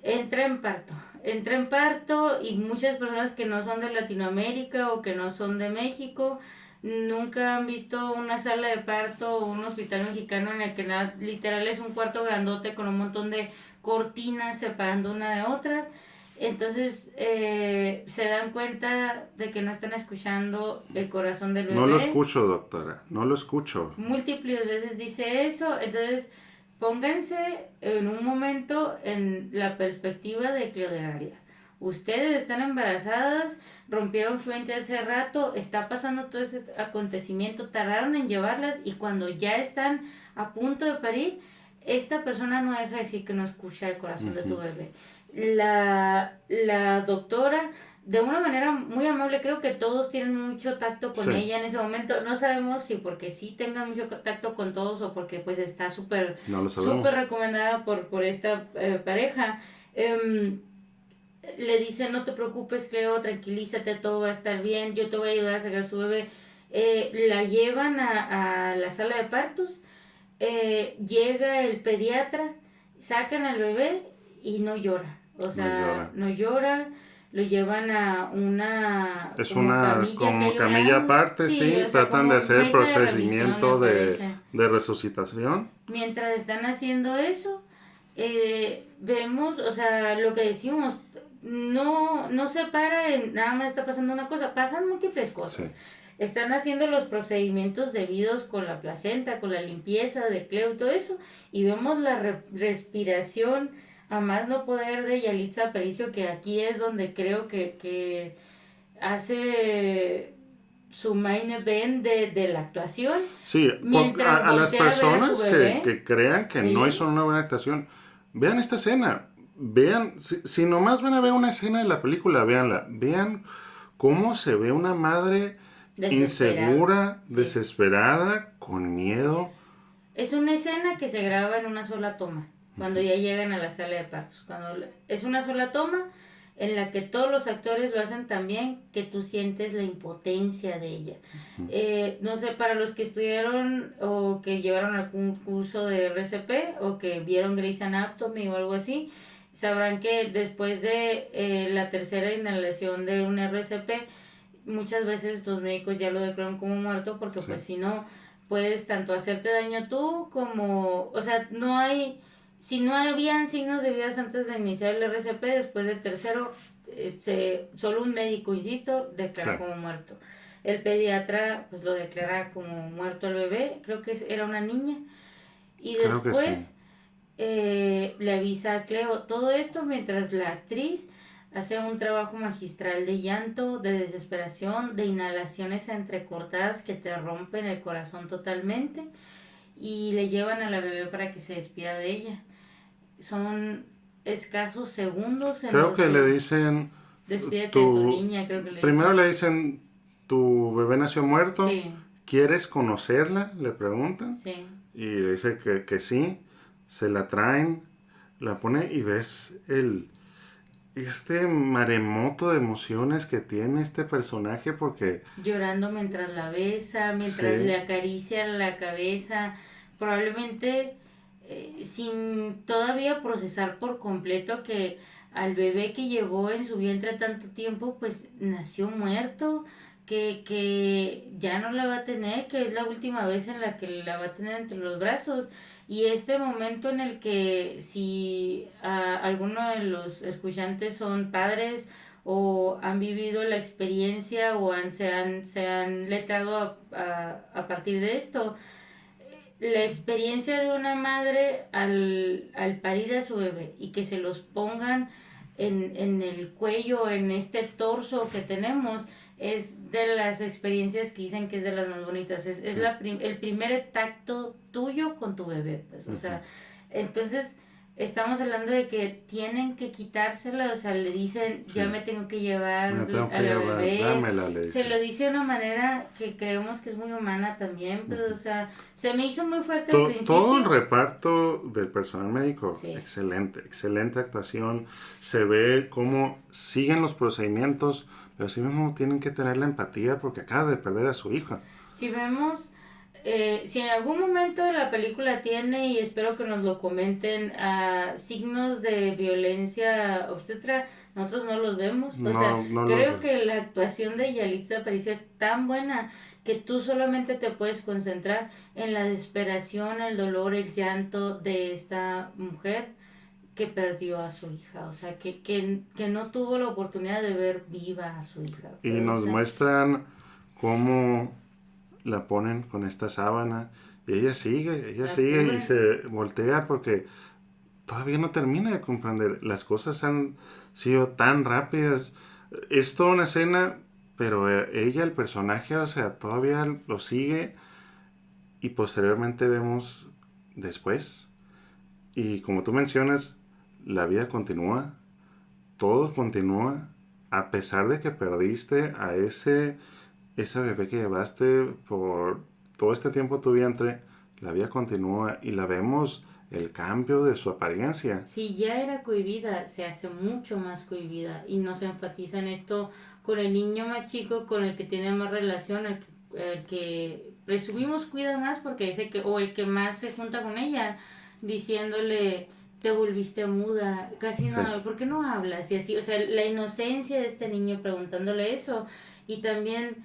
Entra en parto y muchas personas que no son de Latinoamérica o que no son de México nunca han visto una sala de parto o un hospital mexicano en el que literal es un cuarto grandote con un montón de cortinas separando una de otra. Entonces se dan cuenta de que no están escuchando el corazón del No lo bebé. escucho, doctora, no lo escucho. Múltiples veces dice eso, entonces pónganse en un momento en la perspectiva de Cleodegaria. Ustedes están embarazadas, rompieron fuente hace rato, está pasando todo ese acontecimiento, tardaron en llevarlas y cuando ya están a punto de parir, esta persona no deja de decir que no escucha el corazón de tu bebé. La doctora de una manera muy amable. Creo que todos tienen mucho tacto con Sí, ella en ese momento. No sabemos si porque sí tengan mucho tacto con todos o porque pues está súper, no lo súper sabemos. recomendada por esta pareja. Em, Le dice, no te preocupes, Cleo, tranquilízate, todo va a estar bien, yo te voy a ayudar a sacar a su bebé. La llevan a la sala de partos, llega el pediatra, sacan al bebé y no llora. O No sea, llora. no llora, lo llevan a una Es como una camilla que como hay a un camilla lado. aparte, Sí, sí, o sea, tratan de como hacer el mesa de revisión me procedimiento parece. de resucitación. Mientras están haciendo eso, vemos, o sea, lo que decimos, no se para en nada más está pasando una cosa, pasan múltiples Sí, cosas. Están haciendo los procedimientos debidos con la placenta, con la limpieza de Cleo y todo eso, y vemos la respiración a más no poder de Yalitza Aparicio, que aquí es donde creo que hace su main event de la actuación, sí, mientras a las voltea a ver a su personas bebé. que crean que no Sí, hizo una buena actuación, vean esta escena. Vean, si nomás van a ver una escena de la película, véanla. Vean cómo se ve una madre desesperada. insegura, Sí. desesperada, con miedo. Es una escena que se graba en una sola toma, cuando ya llegan a la sala de partos. Es una sola toma en la que todos los actores lo hacen tan bien que tú sientes la impotencia de ella. No sé, para los que estudiaron o que llevaron algún curso de RCP o que vieron Grey's Anatomy o algo así, sabrán que después de la tercera inhalación de un RCP, muchas veces los médicos ya lo declaran como muerto porque Sí, pues si no puedes tanto hacerte daño tú como, o sea, no hay, si no habían signos de vida antes de iniciar el RCP, después del tercero, solo un médico, insisto, sí, declara como muerto. El pediatra pues lo declara como muerto el bebé, creo que era una niña, y creo que sí. después le avisa a Cleo todo esto mientras la actriz hace un trabajo magistral de llanto, de desesperación, de inhalaciones entrecortadas que te rompen el corazón totalmente y le llevan a la bebé para que se despida de ella. Son escasos segundos en Creo los que le que dicen, despídete de tu tu, niña, creo que le primero dicen. le dicen, tu bebé nació muerto, Sí, ¿quieres conocerla? Le preguntan. sí. Y le dice que sí, se la traen, la pone y ves este maremoto de emociones que tiene este personaje porque Llorando mientras la besa, mientras le sí, acaricia la cabeza, probablemente sin todavía procesar por completo que al bebé que llevó en su vientre tanto tiempo, pues nació muerto, que ya no la va a tener, que es la última vez en la que la va a tener entre los brazos. Y este momento en el que si alguno de los escuchantes son padres o han vivido la experiencia o se han letrado a partir de esto, la experiencia de una madre al parir a su bebé y que se los pongan en el cuello, en este torso que tenemos, es de las experiencias que dicen que es de las más bonitas. Es el primer tacto tuyo con tu bebé, pues, o sea, entonces estamos hablando de que tienen que quitársela, o sea, le dicen, ya sí, me tengo que llevar me tengo a que la llevar, bebé, dámela, le se dice. lo dice de una manera que creemos que es muy humana también, pero, o sea, se me hizo muy fuerte al Todo el principio. reparto del personal médico, Sí. excelente, excelente actuación. Se ve cómo siguen los procedimientos, pero sí mismo tienen que tener la empatía porque acaba de perder a su hija. Si vemos, si en algún momento de la película tiene, y espero que nos lo comenten, signos de violencia obstetra, nosotros no los vemos. O sea, No, no creo lo... que la actuación de Yalitza Aparicio es tan buena que tú solamente te puedes concentrar en la desesperación, el dolor, el llanto de esta mujer que perdió a su hija, o sea, que no tuvo la oportunidad de ver viva a su hija, Y pues, o nos sea, muestran cómo la ponen con esta sábana y ella la sigue y cubren. se voltea porque todavía no termina de comprender. Las cosas han sido tan rápidas. Es toda una escena, pero ella, el personaje, o sea, todavía lo sigue y posteriormente vemos después. Y como tú mencionas, la vida continúa, todo continúa a pesar de que perdiste a ese bebé que llevaste por todo este tiempo en tu vientre, la vida continúa y la vemos el cambio de su apariencia. Si ya era cohibida, se hace mucho más cohibida y nos enfatiza en esto con el niño más chico, con el que tiene más relación, el que presumimos cuida más porque dice que, o el que más se junta con ella, diciéndole, te volviste muda, casi Sí. no, ¿por qué no hablas? Y así, o sea, la inocencia de este niño preguntándole eso, y también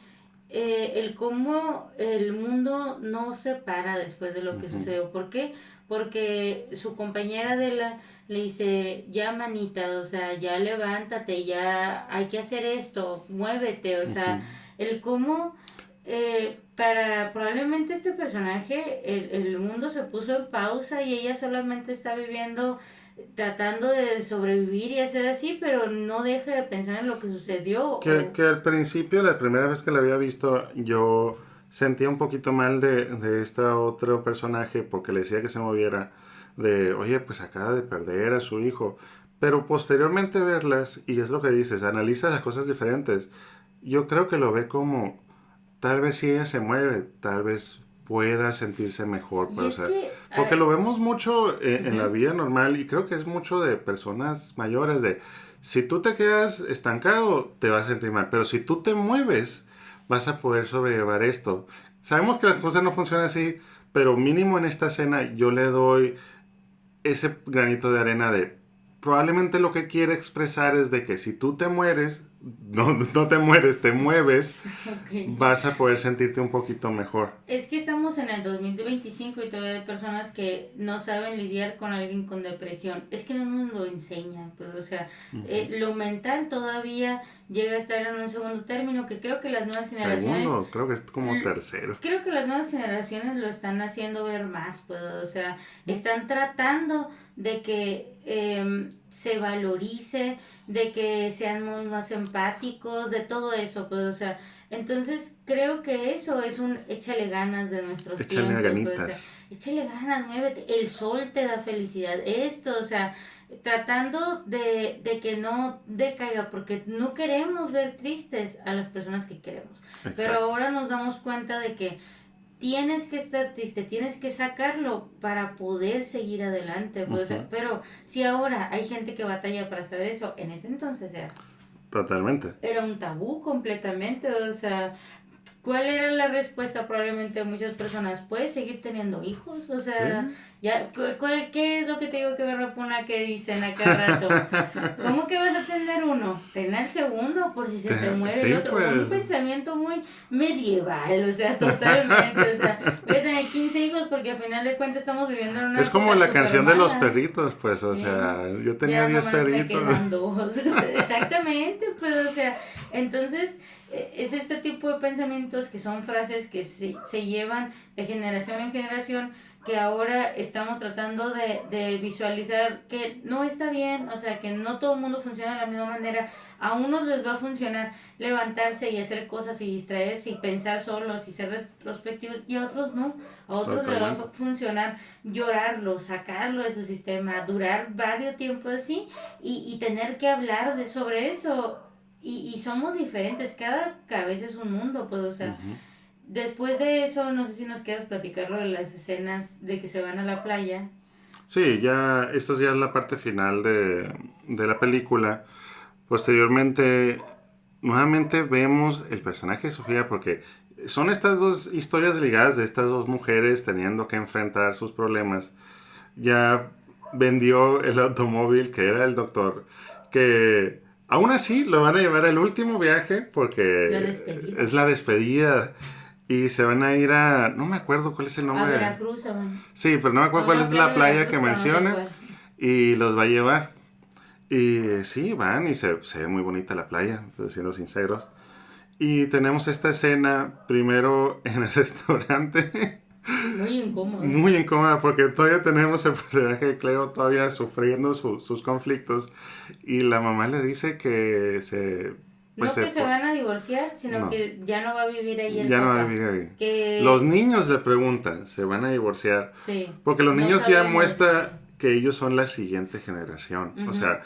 el cómo el mundo no se para después de lo que sucedió. ¿Por qué? Porque su compañera de le dice, ya manita, o sea, ya levántate, ya hay que hacer esto, muévete, o sea, el cómo para probablemente este personaje el mundo se puso en pausa y ella solamente está viviendo, tratando de sobrevivir y hacer así, pero no deja de pensar en lo que sucedió. Que al principio, la primera vez que la había visto, yo sentía un poquito mal de este otro personaje porque le decía que se moviera, de, oye, pues acaba de perder a su hijo. Pero posteriormente verlas, y es lo que dices, analiza las cosas diferentes. Yo creo que lo ve como, tal vez si ella se mueve, tal vez pueda sentirse mejor. Y Pero, o es sea, que, porque lo vemos mucho en la vida normal y creo que es mucho de personas mayores, de si tú te quedas estancado, te vas a sentir mal. Pero si tú te mueves, vas a poder sobrellevar esto. Sabemos que las cosas no funcionan así, pero mínimo en esta escena yo le doy ese granito de arena de probablemente lo que quiere expresar es de que si tú te mueres, no te mueres, te mueves, okay, vas a poder sentirte un poquito mejor. es que estamos en el 2025 y todavía hay personas que no saben lidiar con alguien con depresión. Es que no nos lo enseñan, pues, o sea, lo mental todavía llega a estar en un segundo término, que creo que las nuevas generaciones... Segundo, creo que es como tercero. Creo que las nuevas generaciones lo están haciendo ver más, pues, o sea, están tratando de que se valorice, de que seamos más empáticos, de todo eso, pues, o sea, entonces creo que eso es un échale ganas de nuestros Échale tiempos, ganitas. pues, o sea, échale ganas, muévete, el sol te da felicidad, esto, o sea, tratando de que no decaiga, porque no queremos ver tristes a las personas que queremos. Exacto. Pero ahora nos damos cuenta de que tienes que estar triste, tienes que sacarlo para poder seguir adelante. Pues, pero si ahora hay gente que batalla para saber eso, en ese entonces Totalmente. era un tabú completamente, o sea, ¿cuál era la respuesta probablemente de muchas personas? ¿Puedes seguir teniendo hijos? O sea, ya, ¿qué es lo que te digo que me repugna que dicen a cada rato? ¿Cómo que vas a tener uno? Ten el segundo por si se te muere el otro. Pues. Un pensamiento muy medieval, o sea, totalmente. O sea, voy a tener 15 hijos porque al final de cuentas estamos viviendo en una... Es como la canción de los perritos, pues, o sea, yo tenía 10 perritos. Exactamente, pues, o sea, entonces... es este tipo de pensamientos que son frases que se llevan de generación en generación, que ahora estamos tratando de visualizar que no está bien, o sea, que no todo el mundo funciona de la misma manera. A unos les va a funcionar levantarse y hacer cosas y distraerse y pensar solos y ser retrospectivos, y a otros no. A otros les va a funcionar llorarlo, sacarlo de su sistema, durar varios tiempos así y tener que hablar sobre eso. Y somos diferentes, cada cabeza es un mundo, pues, o sea, después de eso, no sé si nos quieras platicar lo de las escenas de que se van a la playa. Sí, ya, esta ya es la parte final de la película. Posteriormente, nuevamente vemos el personaje de Sofía, porque son estas dos historias ligadas de estas dos mujeres teniendo que enfrentar sus problemas. Ya vendió el automóvil, que era el doctor, que... aún así lo van a llevar al último viaje porque es la despedida y se van a ir a... no me acuerdo cuál es el nombre. A Veracruz se van. Sí, pero no me acuerdo cuál es la playa que menciona y los va a llevar. Y sí, van y se ve muy bonita la playa, siendo sinceros. Y tenemos esta escena primero en el restaurante. Muy incómoda. Muy incómoda porque todavía tenemos el personaje de Cleo todavía sufriendo sus conflictos y la mamá le dice que se... pues no que se van a divorciar, sino que ya no va a vivir ahí el ya papá. No va a vivir ahí. Que... los niños le preguntan, ¿se van a divorciar? Sí. Porque los niños ya muestran que ellos son la siguiente generación. O sea,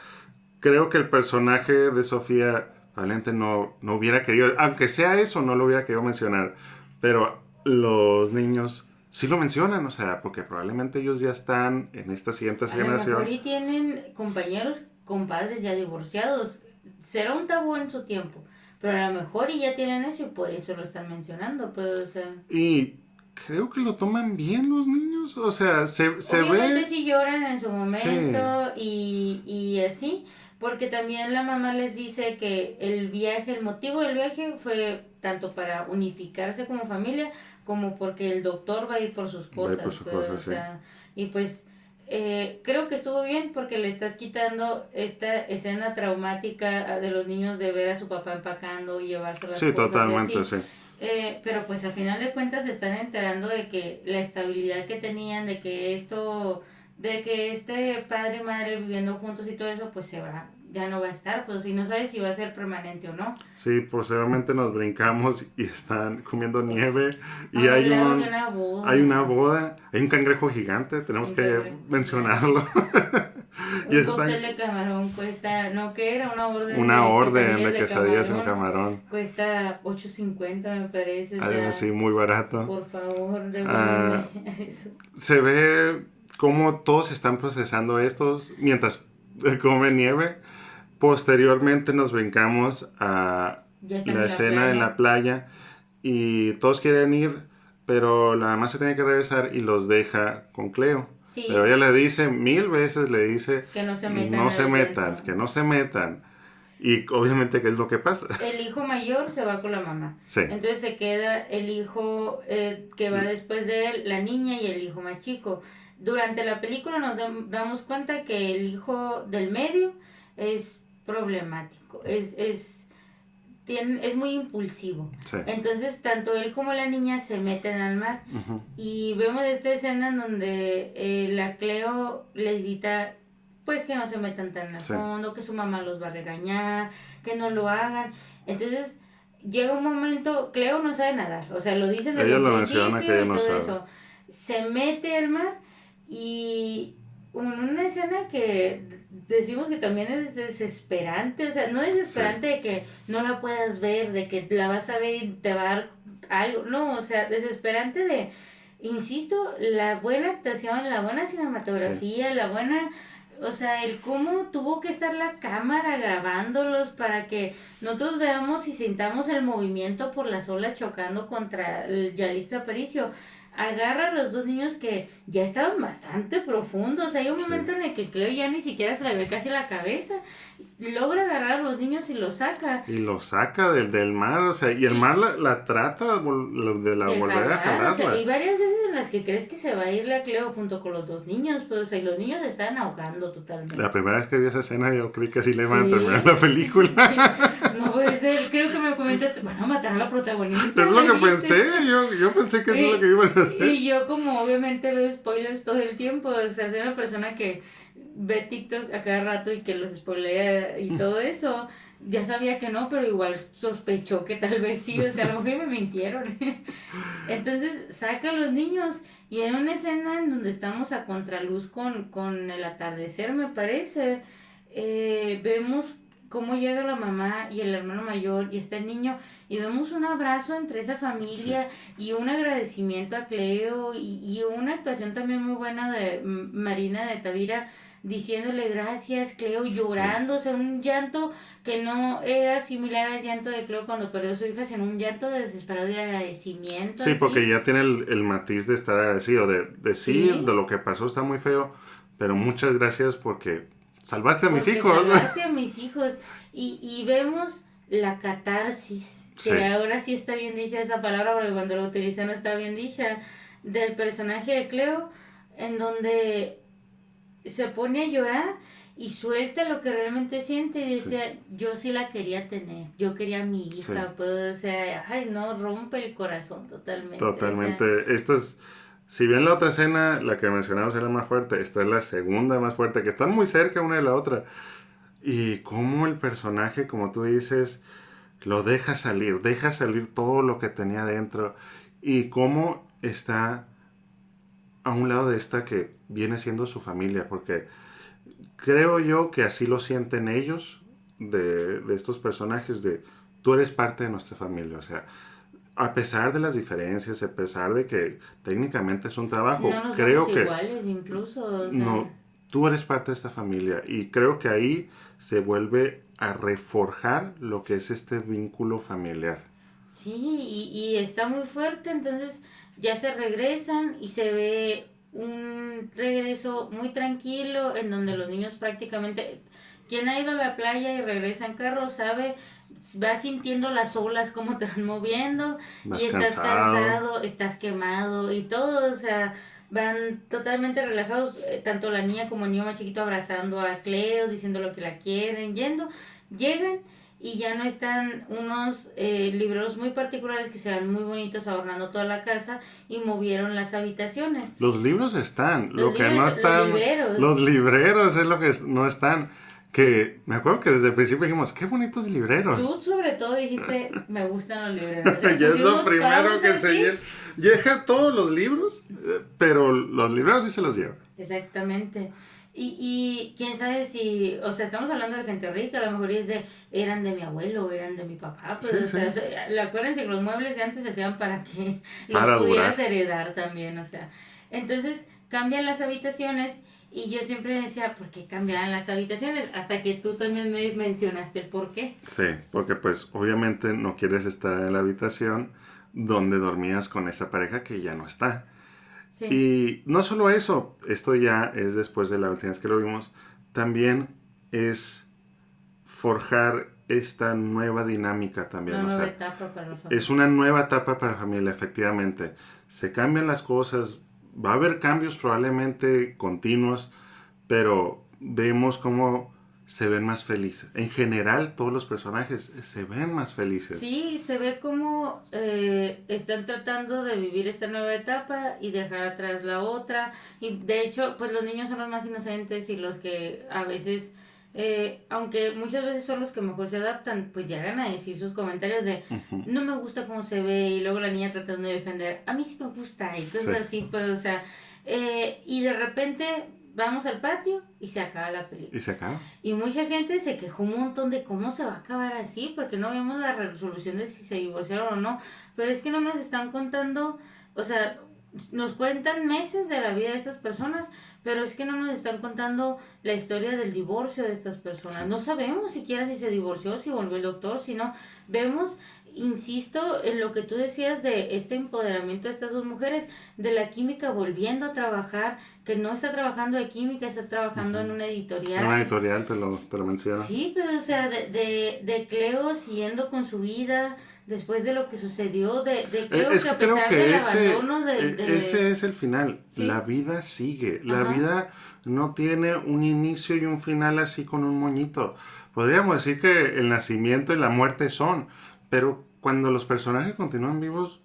creo que el personaje de Sofía probablemente no hubiera querido, aunque sea eso, no lo hubiera querido mencionar, pero los niños sí lo mencionan, o sea, porque probablemente ellos ya están en esta siguiente A lo mejor generación. y tienen compañeros con padres ya divorciados. Será un tabú en su tiempo. Pero a lo mejor y ya tienen eso y por eso lo están mencionando. Pues, o sea, Y creo que lo toman bien los niños, o sea, se obviamente ve, sí lloran en su sí, momento y así. Porque también la mamá les dice que el viaje, el motivo del viaje fue tanto para unificarse como familia, como porque el doctor va a ir por sus va por cosas, su pues, cosa, o sí. sea, y pues creo que estuvo bien porque le estás quitando esta escena traumática de los niños de ver a su papá empacando y llevarse las Sí, cosas y totalmente, así. sí. Pero pues a final de cuentas se están enterando de que la estabilidad que tenían, de que este padre y madre viviendo juntos y todo eso, pues se va, ya no va a estar, pues si no sabes si va a ser permanente o no. Sí, posteriormente nos brincamos y están comiendo nieve y A un lado de una boda, hay una boda, hay un cangrejo gigante, tenemos un que cangrejo gigante. mencionarlo. Y Un cóctel están de camarón cuesta, no que era una orden una de orden quesadillas de de quesadillas en camarón, camarón, cuesta 8.50 me parece, o algo sea, así muy barato. por favor, devuélveme Ah, eso. se ve cómo todos están procesando estos mientras comen nieve. Posteriormente nos brincamos a Ya están la en la escena en la playa. playa y todos quieren ir, pero la mamá se tiene que regresar y los deja con Cleo. Pero Sí, ella le dice 1000 veces, le dice, que no se metan no se metan, adentro. que no se metan. Y obviamente, ¿qué es lo que pasa? El hijo mayor se va con la mamá. Sí, Entonces se queda el hijo que va después de él, la niña y el hijo más chico. Durante la película nos damos cuenta que el hijo del medio es problemático, es muy impulsivo. sí. Entonces tanto él como la niña se meten al mar y vemos esta escena en donde la Cleo les grita pues que no se metan tan al Sí. fondo, que su mamá los va a regañar, que no lo hagan. Entonces llega un momento, Cleo no sabe nadar, o sea, lo dicen desde Ella el lo menciona que principio ella y no todo sabe. eso. Se mete al mar y una escena que decimos que también es desesperante, o sea, no desesperante Sí. de que no la puedas ver, de que la vas a ver y te va a dar algo, no, o sea, desesperante de, insisto, la buena actuación, la buena Sí. cinematografía, la buena, o sea, el cómo tuvo que estar la cámara grabándolos para que nosotros veamos y sintamos el movimiento por las olas chocando contra el Yalitza Aparicio. Agarra a los dos niños que ya estaban bastante profundos. Hay un Sí. momento en el que Cleo ya ni siquiera se le ve casi la cabeza. Logra agarrar a los niños y los saca. Y lo saca del mar, o sea, y el mar la trata de la De volver a jalar, o sea, jalarla. hay varias veces en las que crees que se va a ir la Cleo junto con los dos niños, pues, o sea, y los niños se están ahogando La totalmente. primera vez que vi esa escena yo creí que sí le iban a terminar Sí, la película. sí, no puede ser, creo que me comentaste, van a matar a la protagonista, Es lo me que dijiste. pensé, yo pensé que eso es lo que iban a hacer. Y yo como obviamente veo spoilers todo el tiempo, o sea, soy una persona que ve TikTok a cada rato y que los spoilea y todo eso, ya sabía que no, pero igual sospechó que tal vez sí, o sea, a lo mejor me mintieron. Entonces saca a los niños y en una escena en donde estamos a contraluz con el atardecer, me parece, vemos cómo llega la mamá y el hermano mayor y este niño y vemos un abrazo entre esa Sí. familia y un agradecimiento a Cleo y una actuación también muy buena de Marina de Tavira diciéndole gracias Cleo, Sí. llorando, o sea, un llanto que no era similar al llanto de Cleo cuando perdió a su hija, sino un llanto de desesperado y agradecimiento, Sí, porque así. ya tiene el matiz de estar agradecido, de decir Sí, de lo que pasó está muy feo, pero muchas gracias porque salvaste a mis porque hijos. salvaste a mis hijos. Y vemos la catarsis, Sí, que ahora sí está bien dicha esa palabra, porque cuando la utilicé no está bien dicha, del personaje de Cleo, en donde se pone a llorar y suelta lo que realmente siente y sí, decía, yo sí la quería tener, yo quería a mi sí, hija, pues, o sea, ay, no, rompe el corazón totalmente, o sea, totalmente. Esta es, si bien la otra escena, la que mencionamos era más fuerte, esta es la segunda más fuerte, que están muy cerca una de la otra. Y cómo el personaje, como tú dices, lo deja salir todo lo que tenía dentro. Y cómo está a un lado de esta que viene siendo su familia, porque creo yo que así lo sienten ellos de estos personajes de tú eres parte de nuestra familia, o sea, a pesar de las diferencias, a pesar de que técnicamente es un trabajo, No nos creo somos que iguales incluso, o sea, no, tú eres parte de esta familia y creo que ahí se vuelve a reforjar lo que es este vínculo familiar. sí, y está muy fuerte, entonces ya se regresan y se ve un regreso muy tranquilo en donde los niños prácticamente, quien ha ido a la playa y regresa en carro sabe, va sintiendo las olas como te van moviendo y Más estás cansado, cansado, estás quemado y todo, o sea, van totalmente relajados, tanto la niña como el niño más chiquito abrazando a Cleo, diciendo lo que la quieren, yendo, llegan y ya no están unos libreros muy particulares que se ven muy bonitos adornando toda la casa y movieron las habitaciones. los libros están, Los lo que no libros, los están, los libreros. libreros es lo que no están. Que me acuerdo que desde el principio dijimos, qué bonitos libreros. Tú sobre todo dijiste, me gustan los libreros. O sea, Ya es lo pusimos primero pausa que se así. llega todos los libros, pero los libreros sí se los llevan. Exactamente. Y quién sabe si, o sea, estamos hablando de gente rica, a lo mejor es de, eran de mi abuelo, eran de mi papá, pues, Sí, o sí. sea, acuérdense que los muebles de antes se hacían para que los Para pudieras durar. heredar también, o sea. Entonces, cambian las habitaciones y yo siempre decía, ¿por qué cambiaban las habitaciones? Hasta que tú también me mencionaste el por qué. Sí, porque pues obviamente no quieres estar en la habitación donde dormías con esa pareja que ya no está. Sí, Y no solo eso, esto ya es después de la última vez que lo vimos, también es forjar esta nueva dinámica también, una o nueva sea, etapa para la es familia. una nueva etapa para la familia, efectivamente. Se cambian las cosas, va a haber cambios probablemente continuos, pero vemos cómo se ven más felices. En general, todos los personajes se ven más felices. Sí, se ve como están tratando de vivir esta nueva etapa y dejar atrás la otra. Y de hecho, pues los niños son los más inocentes y los que a veces, aunque muchas veces son los que mejor se adaptan, pues llegan a decir sus comentarios de no me gusta cómo se ve y luego la niña tratando de defender, a mí sí me gusta y Sí. cosas así, pues o sea, y de repente vamos al patio y se acaba la película. Y se acaba. Y mucha gente se quejó un montón de cómo se va a acabar así, porque no vemos la resolución de si se divorciaron o no. Pero es que no nos están contando, o sea, nos cuentan meses de la vida de estas personas, pero es que no nos están contando la historia del divorcio de estas personas. Sí. No sabemos siquiera si se divorció, si volvió el doctor, si no. Vemos, insisto, en lo que tú decías de este empoderamiento de estas dos mujeres, de la química volviendo a trabajar, que no está trabajando de química, está trabajando en una editorial. En una editorial te lo menciona. Sí, pero o sea, de Cleo siguiendo con su vida después de lo que sucedió, de Cleo Es que que a creo pesar que del abandono ese es el final. Sí. La vida sigue. La Ajá. vida no tiene un inicio y un final así con un moñito. Podríamos decir que el nacimiento y la muerte son, pero cuando los personajes continúan vivos,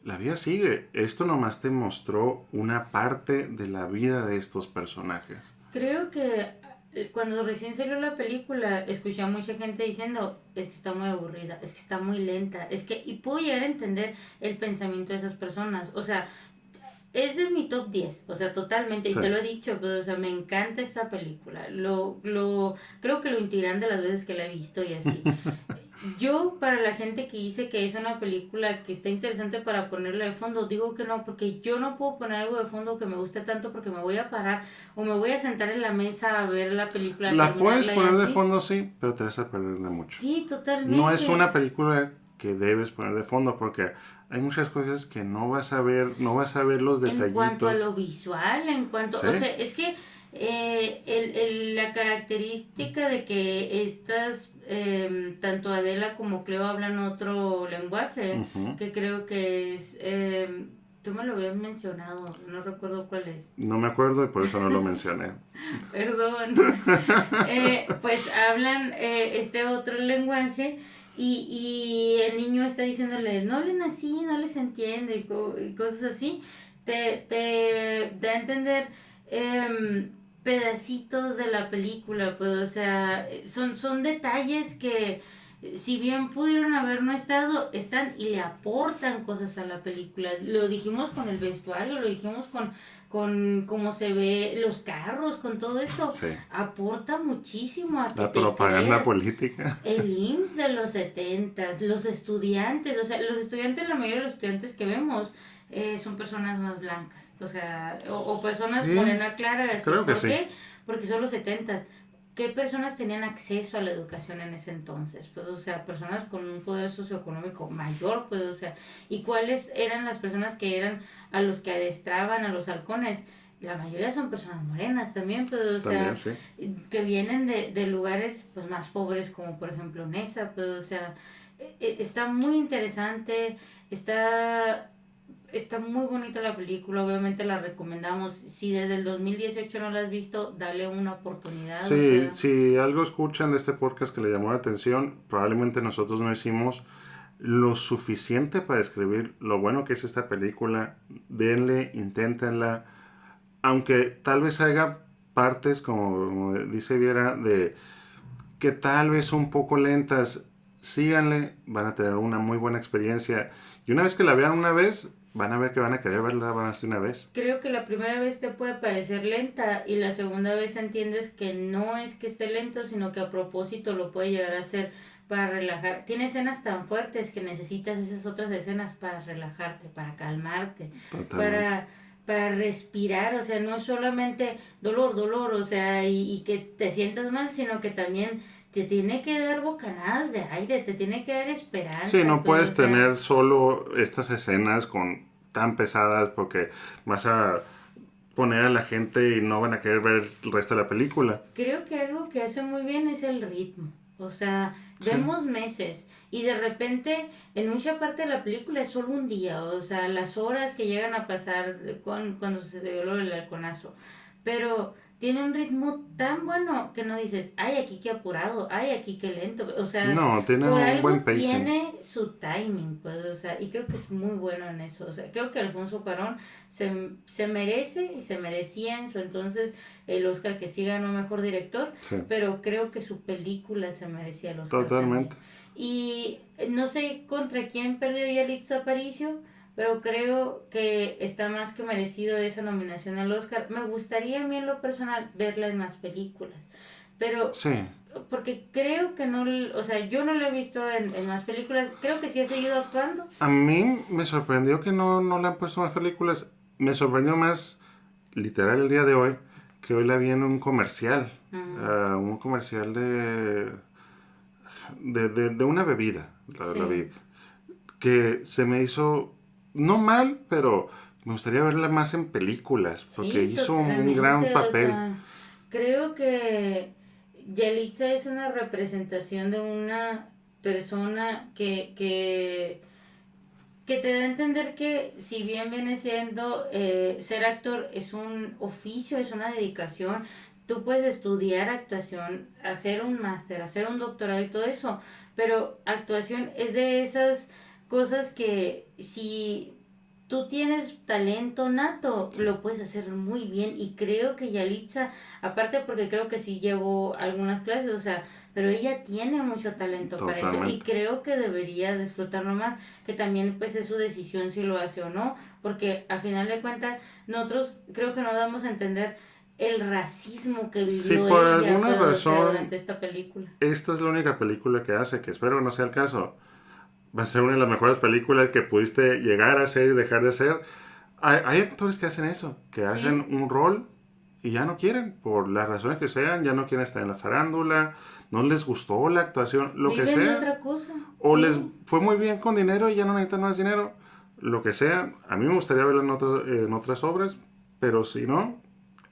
la vida sigue. Esto nomás te mostró una parte de la vida de estos personajes. Creo que cuando recién salió la película, escuché a mucha gente diciendo, es que está muy aburrida, es que está muy lenta, es que, y puedo llegar a entender el pensamiento de esas personas, o sea, es de mi top 10, o sea, totalmente, y Sí. te lo he dicho, pero, o sea, me encanta esta película, creo que lo integran de las veces que la he visto y así. Yo, para la gente que dice que es una película que está interesante para ponerle de fondo, digo que no, porque yo no puedo poner algo de fondo que me guste tanto porque me voy a parar o me voy a sentar en la mesa a ver la película, La puedes terminarla y poner de así. fondo, sí, pero te vas a perder de mucho. Sí, totalmente. No es una película que debes poner de fondo porque hay muchas cosas que no vas a ver, no vas a ver los detallitos. En cuanto a lo visual, en cuanto, ¿Sí? o sea, es que la característica de que estas, tanto Adela como Cleo hablan otro lenguaje, que creo que es, tú me lo habías mencionado, no recuerdo cuál es. No me acuerdo y por eso no lo mencioné. Perdón. Pues hablan este otro lenguaje y el niño está diciéndole, no hablen así, no les entiende y cosas así. Te da a entender pedacitos de la película, pues, o sea, son detalles que si bien pudieron haber no estado, están y le aportan cosas a la película. Lo dijimos con el vestuario, lo dijimos con cómo se ve los carros, con todo esto. Sí. Aporta muchísimo a que La te propaganda creas. política. El IMSS de los 70s, los estudiantes, o sea, los estudiantes, la mayoría de los estudiantes que vemos son personas más blancas, o sea, o personas Sí, morena clara, así. creo que ¿Por sí. qué? Porque son los 70s. ¿Qué personas tenían acceso a la educación en ese entonces? Pues, o sea, personas con un poder socioeconómico mayor, pues, o sea, ¿y cuáles eran las personas que eran a los que adestraban a los halcones? La mayoría son personas morenas también, pues, o sea, También, sí. que vienen de lugares, pues, más pobres, como por ejemplo Nesa, pues, o sea, está muy interesante, está muy bonita la película, obviamente la recomendamos. Si desde el 2018 no la has visto, dale una oportunidad. O Sí, sea, si algo escuchan de este podcast que le llamó la atención, probablemente nosotros no hicimos lo suficiente para describir lo bueno que es esta película. Denle, inténtenla. Aunque tal vez haya partes, como dice Viera, de que tal vez un poco lentas, síganle, van a tener una muy buena experiencia. Y una vez que la vean una vez, van a ver que van a querer verla más de una vez. creo que la primera vez te puede parecer lenta y la segunda vez entiendes que no es que esté lento, sino que a propósito lo puede llegar a hacer para relajar. Tiene escenas tan fuertes que necesitas esas otras escenas para relajarte, para calmarte, Totalmente. para respirar, o sea, no solamente dolor, o sea, y que te sientas mal, sino que también te tiene que dar bocanadas de aire, te tiene que dar Sí, esperanza, no pues, o puedes sea, tener solo estas escenas con tan pesadas porque vas a poner a la gente y no van a querer ver el resto de la película. creo que algo que hace muy bien es el ritmo. O sea, Sí. vemos meses y de repente en mucha parte de la película es solo un día, o sea, las horas que llegan a pasar cuando se dio lo del halconazo. Pero tiene un ritmo tan bueno que no dices, ay, aquí qué apurado, ay, aquí qué lento. O sea, No, tiene por un algo buen pacing. tiene su timing, pues, o sea, y creo que es muy bueno en eso. O sea, creo que Alfonso Cuarón se merece y se merecía en su entonces el Oscar que sí ganó mejor director, Sí, pero creo que su película se merecía el Oscar también. totalmente. Y no sé contra quién perdió Yalitza Aparicio, pero creo que está más que merecido esa nominación al Oscar. Me gustaría a mí en lo personal verla en más películas, pero Sí. porque creo que no, o sea, yo no la he visto en más películas, creo que sí ha seguido actuando. A mí me sorprendió que no le han puesto más películas. Me sorprendió más, literal, el día de hoy, que hoy la vi en un comercial. Un comercial de una bebida. La Sí. vi. Que se me hizo, no mal, pero me gustaría verla más en películas, porque Sí, hizo un gran totalmente, o papel. sea, creo que Yalitza es una representación de una persona que te da a entender que si bien viene siendo ser actor es un oficio, es una dedicación, tú puedes estudiar actuación, hacer un máster, hacer un doctorado y todo eso, pero actuación es de esas cosas que si tú tienes talento nato, Sí, lo puedes hacer muy bien y creo que Yalitza, aparte porque creo que sí llevó algunas clases, o sea, pero ella tiene mucho talento para eso y totalmente. creo que debería de explotarlo más, que también pues es su decisión si lo hace o no, porque a final de cuentas nosotros creo que no damos a entender el racismo que Si vivió por ella, alguna pues, o sea, razón durante esta película. esta es la única película que hace, que espero no sea el caso, va a ser una de las mejores películas que pudiste llegar a hacer y dejar de hacer. Hay actores que hacen eso, que hacen Sí, un rol y ya no quieren, por las razones que sean, ya no quieren estar en la farándula, no les gustó la actuación, lo que viven de sea, otra cosa, o les sí. fue muy bien con dinero y ya no necesitan más dinero, lo que sea. A mí me gustaría verlo en otras obras, pero si no,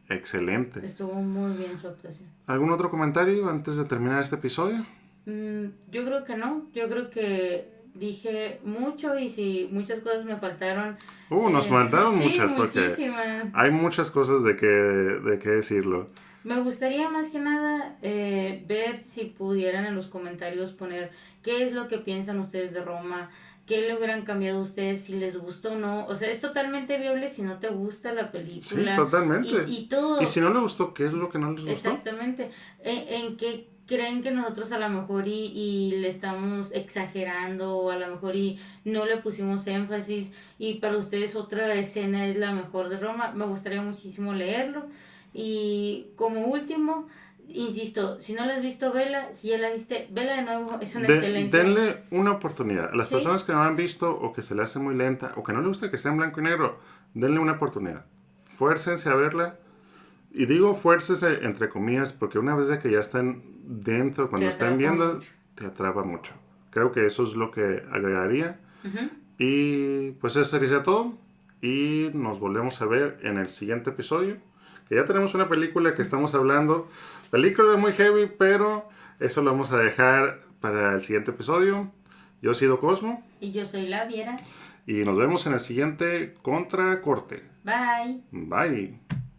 excelente. Estuvo muy bien su actuación. ¿Algún otro comentario antes de terminar este episodio? Yo creo que no, yo creo que dije mucho y si muchas cosas me faltaron, Nos faltaron sí, muchas porque muchísimas. hay muchas cosas de qué decirlo. Me gustaría más que nada ver si pudieran en los comentarios poner qué es lo que piensan ustedes de Roma, qué le hubieran cambiado a ustedes, si les gusta o no. O sea, es totalmente viable si no te gusta la Sí, película totalmente. y Y si todo. no le gustó, ¿qué es lo que no les gustó? Exactamente. En qué creen que nosotros a lo mejor y le estamos exagerando o a lo mejor y no le pusimos énfasis y para ustedes otra escena es la mejor de Roma, me gustaría muchísimo leerlo. Y como último, insisto, si no la has visto, vela. Si ya la viste, vela de nuevo. Es una excelente. Denle una oportunidad. A las ¿Sí? personas que no la han visto o que se le hace muy lenta o que no le gusta que sea en blanco y negro, denle una oportunidad. Fuércense a verla. Y digo fuércense entre comillas porque una vez de que ya están dentro, cuando están viendo, te atrapa mucho. Creo que eso es lo que agregaría. Y pues eso sería todo. Y nos volvemos a ver en el siguiente episodio. Que ya tenemos una película que estamos hablando. Película muy heavy, pero eso lo vamos a dejar para el siguiente episodio. Yo he sido Cosmo. Y yo soy la Viera. Y nos vemos en el siguiente Contracorte. Bye. Bye.